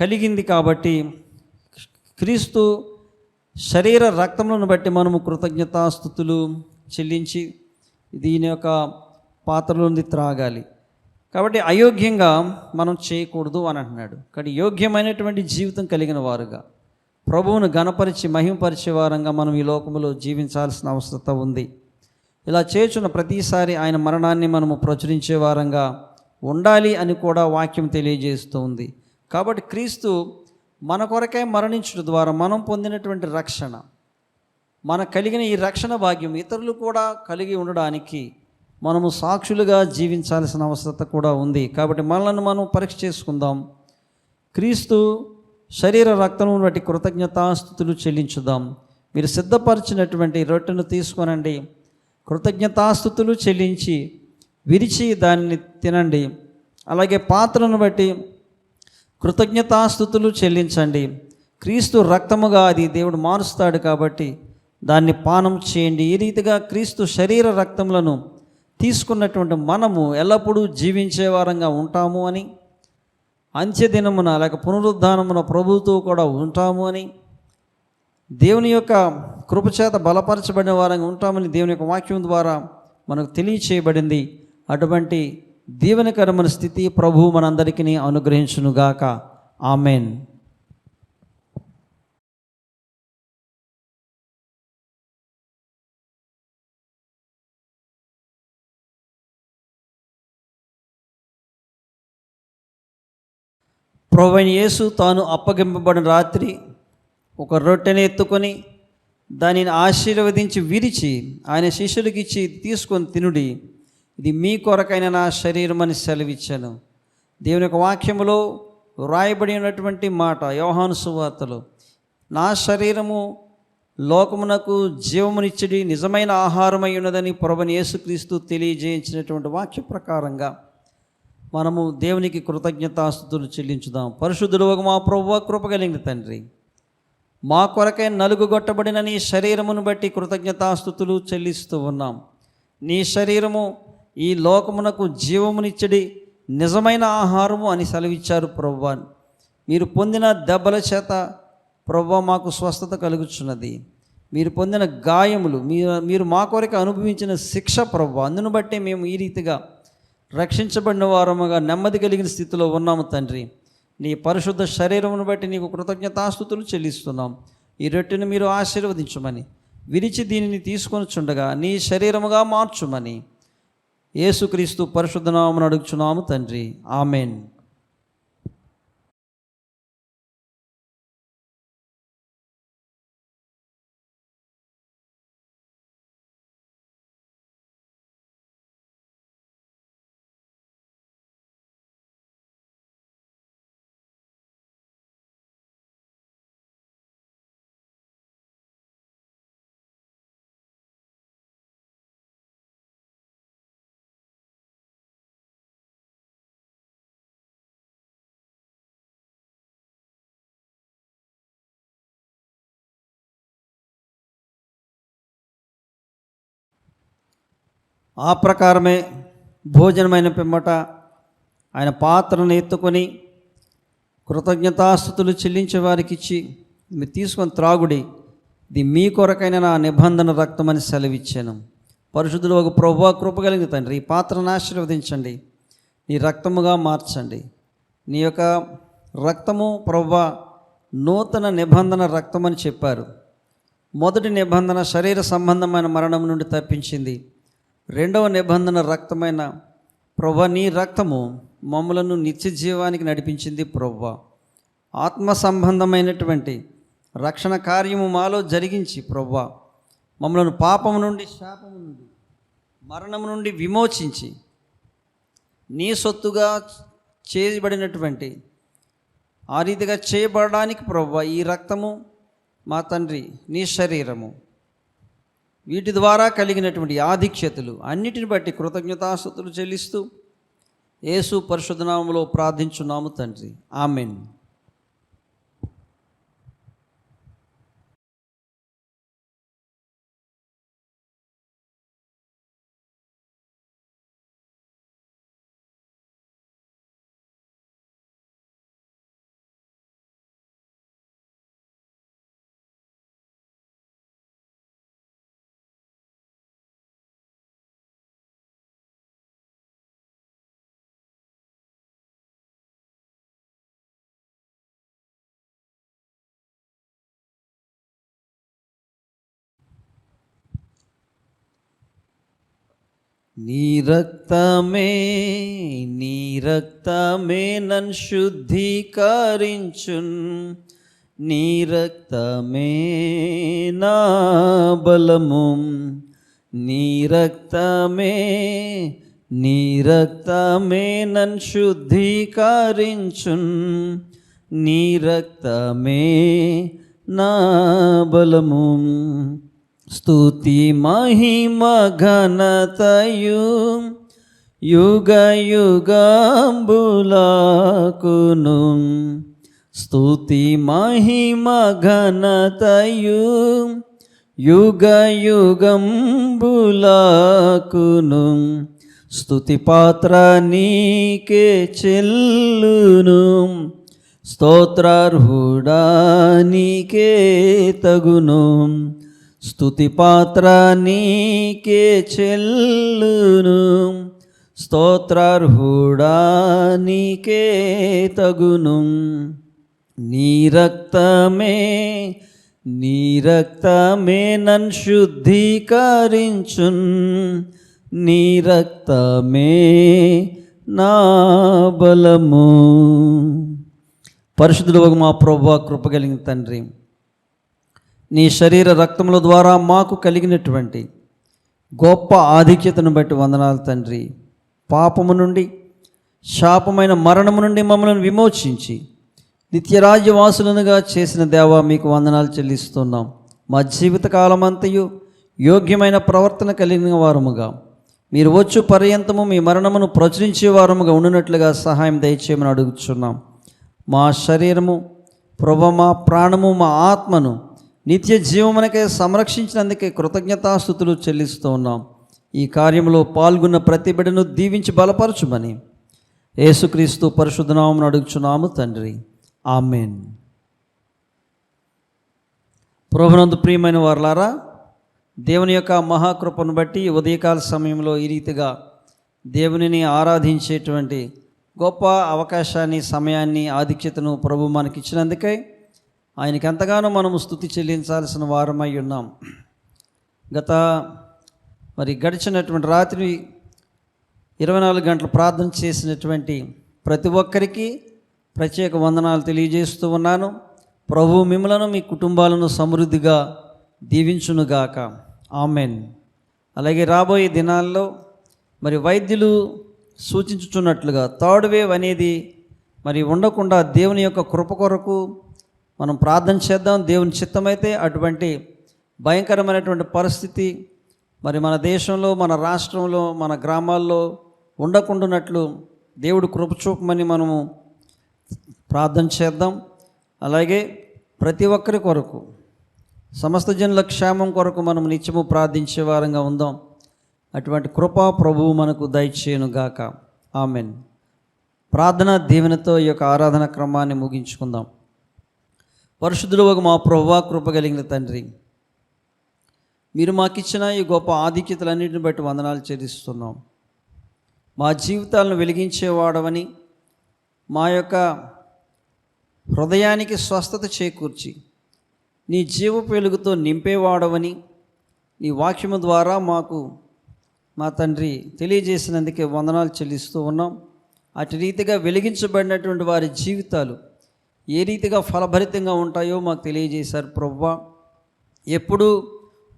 కలిగింది. కాబట్టి క్రీస్తు శరీర రక్తములను బట్టి మనము కృతజ్ఞతాస్తుతులు చెల్లించి దీని యొక్క పాత్రలోని త్రాగాలి. కాబట్టి అయోగ్యంగా మనం చేయకూడదు అని అంటున్నాడు. కానీ యోగ్యమైనటువంటి జీవితం కలిగిన వారుగా, ప్రభువును ఘనపరిచి మహిమపరిచే వారంగా మనం ఈ లోకంలో జీవించాల్సిన అవసరం ఉంది. ఇలా చేస్తున్న ప్రతిసారి ఆయన మరణాన్ని మనము ప్రచురించే వారంగా ఉండాలి అని కూడా వాక్యం తెలియజేస్తూ ఉంది. కాబట్టి క్రీస్తు మన కొరకే మరణించడం ద్వారా మనం పొందినటువంటి రక్షణ, మన కలిగిన ఈ రక్షణ భాగ్యం ఇతరులు కూడా కలిగి ఉండడానికి మనము సాక్షులుగా జీవించాల్సిన అవసరం కూడా ఉంది. కాబట్టి మనల్ని మనం పరీక్ష చేసుకుందాం. క్రీస్తు శరీర రక్తమును బట్టి కృతజ్ఞతాస్తుతులు చెల్లించుదాం. మీరు సిద్ధపరిచినటువంటి రొట్టెను తీసుకొనండి, కృతజ్ఞతాస్తుతులు చెల్లించి విరిచి దానిని తినండి. అలాగే పాత్రను బట్టి కృతజ్ఞతాస్తుతులు చెల్లించండి. క్రీస్తు రక్తముగా అది దేవుడు మారుస్తాడు కాబట్టి దాన్ని పానం చేయండి. ఈ రీతిగా క్రీస్తు శరీర రక్తములను తీసుకున్నటువంటి మనము ఎల్లప్పుడూ జీవించే వారంగా ఉంటాము అని, అంత్యదినమున లేక పునరుద్ధానమున ప్రభువుతో కూడా ఉంటాము అని, దేవుని యొక్క కృపచేత బలపరచబడిన వారంగా ఉంటామని దేవుని యొక్క వాక్యం ద్వారా మనకు తెలియచేయబడింది. అటువంటి దీవెనకరమైన స్థితి ప్రభువు మనందరికీ అనుగ్రహించునుగాక. ఆమెన్. ప్రభువైన యేసు తాను అప్పగింపబడిన రాత్రి ఒక రొట్టెని ఎత్తుకొని దానిని ఆశీర్వదించి విరిచి ఆయన శిష్యులకి ఇచ్చి, తీసుకొని తినుడి, ఇది మీ కొరకైన నా శరీరం అని సెలవిచ్చాను. దేవుని యొక్క వాక్యములో వ్రాయబడి ఉన్నటువంటి మాట యోహాను సువార్తలో, నా శరీరము లోకమునకు జీవమునిచ్చడి నిజమైన ఆహారమై ఉన్నదని ప్రభువైన యేసుక్రీస్తు తెలియజేయించినటువంటి వాక్య ప్రకారంగా మనము దేవునికి కృతజ్ఞతాస్తుతులు చెల్లించుదాం. పరిశుద్ధుడు మా ప్రభువా, కృప కలిగిన తండ్రి, మా కొరకై నలుగుగొట్టబడిన నీ శరీరమును బట్టి కృతజ్ఞతాస్తుతులు చెల్లిస్తూ ఉన్నాం. నీ శరీరము ఈ లోకమునకు జీవమునిచ్చడి నిజమైన ఆహారము అని సెలవిచ్చారు ప్రభువా. మీరు పొందిన దెబ్బల చేత ప్రభువా మాకు స్వస్థత కలుగుచున్నది. మీరు పొందిన గాయములు, మీరు మా కొరకు అనుభవించిన శిక్ష ప్రభువా, అందును బట్టే మేము ఈ రీతిగా రక్షించబడిన వారముగా నెమ్మది కలిగిన స్థితిలో ఉన్నాము తండ్రి. నీ పరిశుద్ధ శరీరమును బట్టి నీకు కృతజ్ఞతాస్తుతులు చెల్లిస్తున్నాం. ఈ రొట్టెను మీరు ఆశీర్వదించమని, విరిచి దీనిని తీసుకొని చుండగా నీ శరీరముగా మార్చుమని యేసుక్రీస్తు పరిశుద్ధ నామమున అడుగుచున్నాము తండ్రి. ఆమెన్. ఆ ప్రకారమే భోజనమైన పిమ్మట ఆయన పాత్రను ఎత్తుకొని కృతజ్ఞతాస్తుతులు చెల్లించే వారికి ఇచ్చి, మీరు తీసుకొని త్రాగుడి, ఇది మీ కొరకైన నా నిబంధన రక్తమని సెలవిచ్చాను. పరిశుద్ధులు ఒక ప్రభువా, కృప కలిగిన తండ్రి, ఈ పాత్రను ఆశీర్వదించండి, నీ రక్తముగా మార్చండి. నీ యొక్క రక్తము ప్రభువా నూతన నిబంధన రక్తం అని చెప్పారు. మొదటి నిబంధన శరీర సంబంధమైన మరణం నుండి తప్పించింది. రెండవ నిబంధన రక్తమైన ప్రభువా నీ రక్తము మమ్మలను నిత్య జీవానికి నడిపించింది. ప్రభువా ఆత్మ సంబంధమైనటువంటి రక్షణ కార్యము మాలో జరిగించి ప్రభువా మమ్మలను పాపము నుండి, శాపము నుండి, మరణము నుండి విమోచించి నీ సొత్తుగా చేయబడినటువంటి ఆ రీతిగా చేయబడడానికి ప్రభువా ఈ రక్తము మా తండ్రి నీ శరీరము వీటి ద్వారా కలిగినటువంటి ఆధిక్యతలు అన్నిటిని బట్టి కృతజ్ఞతాస్తుతులు చెల్లిస్తూ యేసు పరిశుద్ధ నామములో ప్రార్థించున్నాము తండ్రి. ఆమేన్. నీ రక్తమే నన్ను శుద్ధీకరించున్, నీ రక్తమే నా బలము, నీ రక్తమే నన్ను శుద్ధీకరించున్, నీ రక్తమే నా బలము. స్తుతి మహిమ ఘనతయు యుగ యుగంబులకును, స్తుతి మహిమ ఘనతయు యుగ యుగంబులకును. స్తుతి పాత్ర నీకే చెల్లును, స్తోత్రార్హుడా నీకే తగును. స్తుతి పాత్ర నీకే చెల్లును, స్తోత్రార్హుడా నీకే తగును. నీ రక్తమే నన్ను శుద్ధీకరించున్, నీ రక్తమే నా బలము. పరిశుద్ధుడవగు మా ప్రభువా, కృప కలిగిన తండ్రి, నీ శరీర రక్తముల ద్వారా మాకు కలిగినటువంటి గొప్ప ఆధిక్యతను బట్టి వందనాలు తండ్రి. పాపము నుండి, శాపమైన మరణము నుండి మమ్మల్ని విమోచించి నిత్యరాజ్యవాసులనుగా చేసిన దేవా మీకు వందనాలు చెల్లిస్తున్నాం. మా జీవితకాలమంతయు యోగ్యమైన ప్రవర్తన కలిగిన వారముగా, మీరు వచ్చు పర్యంతము మీ మరణమును ప్రచురించే వారముగా ఉండినట్లుగా సహాయం దయచేయమని అడుగుచున్నాం. మా శరీరము ప్రభువా, మా ప్రాణము, మా ఆత్మను నిత్య జీవమునకే సంరక్షించినందుకే కృతజ్ఞతాస్తుతులు చెల్లిస్తూ ఉన్నాం. ఈ కార్యంలో పాల్గొన్న ప్రతి బిడ్డను దీవించి బలపరచుమని యేసుక్రీస్తు పరిశుద్ధ నామమున అడుగుచున్నాము తండ్రి. ఆమేన్. ప్రభునందు ప్రియమైన వారలారా, దేవుని యొక్క మహాకృపను బట్టి ఉదయకాల సమయంలో ఈ రీతిగా దేవునిని ఆరాధించేటువంటి గొప్ప అవకాశాన్ని, సమయాన్ని, ఆధిక్యతను ప్రభు మనకిచ్చినందుకై ఆయనకి ఎంతగానో మనము స్తుతి చెల్లించాల్సిన వారమై ఉన్నాం. గడిచినటువంటి రాత్రి 24 గంటలు ప్రార్థన చేసినటువంటి ప్రతి ఒక్కరికి ప్రత్యేక వందనాలు తెలియజేస్తూ ఉన్నాను. ప్రభు మిమ్మలను, మీ కుటుంబాలను సమృద్ధిగా దీవించునుగాక. ఆమెన్. అలాగే రాబోయే దినాల్లో వైద్యులు సూచించుచున్నట్లుగా థర్డ్ వేవ్ అనేది ఉండకుండా దేవుని యొక్క కృప కొరకు మనం ప్రార్థన చేద్దాం. దేవుని చిత్తమైతే అటువంటి భయంకరమైనటువంటి పరిస్థితి మన దేశంలో, మన రాష్ట్రంలో, మన గ్రామాల్లో ఉండకుండానట్లు దేవుడు కృప చూపమని మనము ప్రార్థన చేద్దాం. అలాగే ప్రతి ఒక్కరి కొరకు, సమస్త జనుల క్షేమం కొరకు మనం నిత్యము ప్రార్థించే వారంగా ఉందాం. అటువంటి కృప ప్రభువు మనకు దయచేయునుగాక. ఆమెన్. ప్రార్థన దీవెనతో ఈ యొక్క ఆరాధన క్రమాన్ని ముగించుకుందాం. పరిశుద్ధుడు ఒక మా ప్రభువా, కృప కలిగిన తండ్రి, మీరు మాకిచ్చిన ఈ గొప్ప ఆధిక్యతలన్నింటిని బట్టి వందనాలు చెల్లిస్తున్నాం. మా జీవితాలను వెలిగించేవాడవని, మా యొక్క హృదయానికి స్వస్థత చేకూర్చి నీ జీవపు వెలుగుతో నింపేవాడవని నీ వాక్యము ద్వారా మాకు మా తండ్రి తెలియజేసినందుకే వందనాలు చెల్లిస్తూ ఉన్నాం. అటు రీతిగా వెలిగించబడినటువంటి వారి జీవితాలు ఏ రీతిగా ఫలభరితంగా ఉంటాయో మాకు తెలియజేశారు ప్రభువా. ఎప్పుడు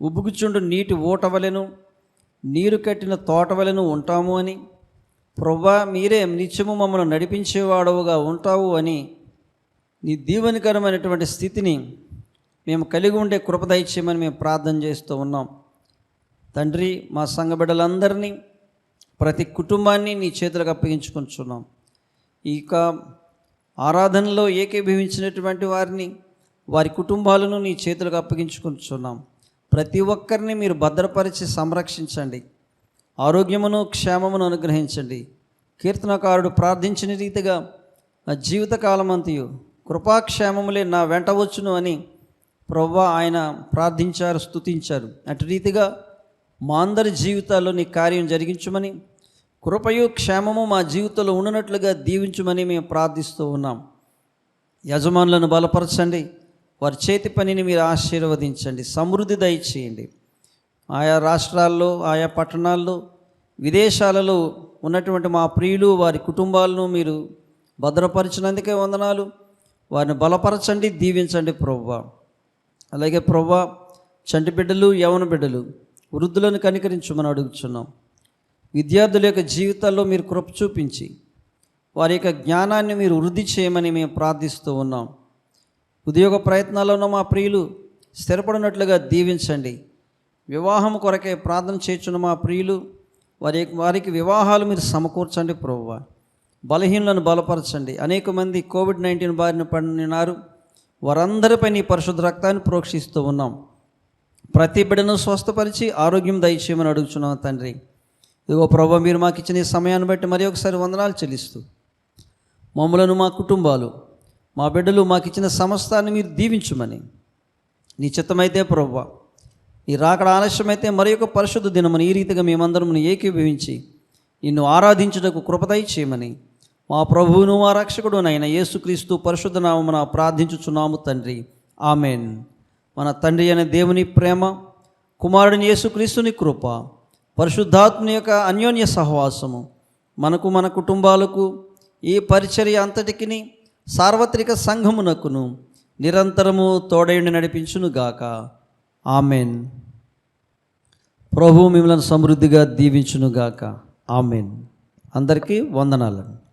ఉబ్బుకుచుండు నీటి ఊటవలెను, నీరు కట్టిన తోటవలెను ఉంటాము అని ప్రభువా, మీరే నిత్యము మమ్మల్ని నడిపించేవాడవుగా ఉంటావు అని నీ దీవెనకరమైనటువంటి స్థితిని మేము కలిగి ఉండే కృప దయచేయమని మేము ప్రార్థన చేస్తూ ఉన్నాం. తండ్రి, మా సంఘ బిడ్డలందరినీ, ప్రతి కుటుంబాన్ని నీ చేతులకు అప్పగించుకుంటున్నాం. ఇక ఆరాధనలో ఏకీభవించినటువంటి వారిని, వారి కుటుంబాలను నీ చేతులకు అప్పగించుకుంటున్నాం. ప్రతి ఒక్కరిని మీరు భద్రపరిచి సంరక్షించండి, ఆరోగ్యమును క్షేమమును అనుగ్రహించండి. కీర్తనకారుడు ప్రార్థించిన రీతిగా నా జీవితకాలమంతయు కృపాక్షేమములే నా వెంట వచ్చును అని ప్రభువా ఆయన ప్రార్థించారు, స్తుతించారు. అటు రీతిగా మా అందరి జీవితాల్లో నీ కార్యం జరిగించమని, కృపయు క్షేమము మా జీవితంలో ఉన్నట్లుగా దీవించమని మేము ప్రార్థిస్తూ ఉన్నాం. యజమానులను బలపరచండి, వారి చేతి పనిని మీరు ఆశీర్వదించండి, సమృద్ధి దయచేయండి. ఆయా రాష్ట్రాల్లో, ఆయా పట్టణాల్లో, విదేశాలలో ఉన్నటువంటి మా ప్రియులు, వారి కుటుంబాలను మీరు భద్రపరిచినందుకే వందనాలు. వారిని బలపరచండి, దీవించండి ప్రభువా. అలాగే ప్రభువా, చంటి బిడ్డలు, యవన బిడ్డలు, వృద్ధులను కనికరించమని అడుగుతున్నాం. విద్యార్థుల యొక్క జీవితాల్లో మీరు కృప చూపించి వారి యొక్క జ్ఞానాన్ని మీరు వృద్ధి చేయమని మేము ప్రార్థిస్తూ ఉన్నాం. ఉద్యోగ ప్రయత్నాల్లో ఉన్న మా ప్రియులు స్థిరపడినట్లుగా దీవించండి. వివాహం కొరకే ప్రార్థన చేస్తున్న మా ప్రియులు, వారికి వివాహాలు మీరు సమకూర్చండి ప్రభువా. బలహీనులను బలపరచండి. అనేక మంది కోవిడ్-19 బారిన పడినారు, వారందరిపై నీ పరిశుద్ధ రక్తాన్ని ప్రోక్షిస్తూ ఉన్నాం. ప్రతి బిడ్డను స్వస్థపరిచి ఆరోగ్యం దయచేయమని అడుగుతున్నాం తండ్రి. ఇదిగో ప్రభువా, మీరు మాకు ఇచ్చిన ఈ సమయాన్ని బట్టి మరి ఒకసారి వందనాలు చెల్లిస్తూ, మమ్మలను, మా కుటుంబాలు, మా బిడ్డలు, మాకు ఇచ్చిన సమస్తాన్ని మీరు దీవించుమని, నీ చిత్తమైతే ప్రభువా, నీ రాకడ ఆలస్యమైతే మరి ఒక పరిశుద్ధ దినమని ఈ రీతిగా మేమందరం ఏకీభవించి నిన్ను ఆరాధించుటకు కృపదయ చేయమని మా ప్రభువును మా రక్షకుడునైన యేసుక్రీస్తు పరిశుద్ధ నామమున ప్రార్థించుచున్నాము తండ్రి. ఆమెన్. మన తండ్రి అయిన దేవుని ప్రేమ, కుమారుని యేసుక్రీస్తుని కృప, పరిశుద్ధాత్మని యొక్క అన్యోన్య సహవాసము మనకు, మన కుటుంబాలకు, ఈ పరిచర్య అంతటికిని, సార్వత్రిక సంఘమునకును నిరంతరము తోడయుండి నడిపించునుగాక. ఆమెన్. ప్రభువు మిమ్మల్ని సమృద్ధిగా దీవించునుగాక. ఆమెన్. అందరికీ వందనాలు.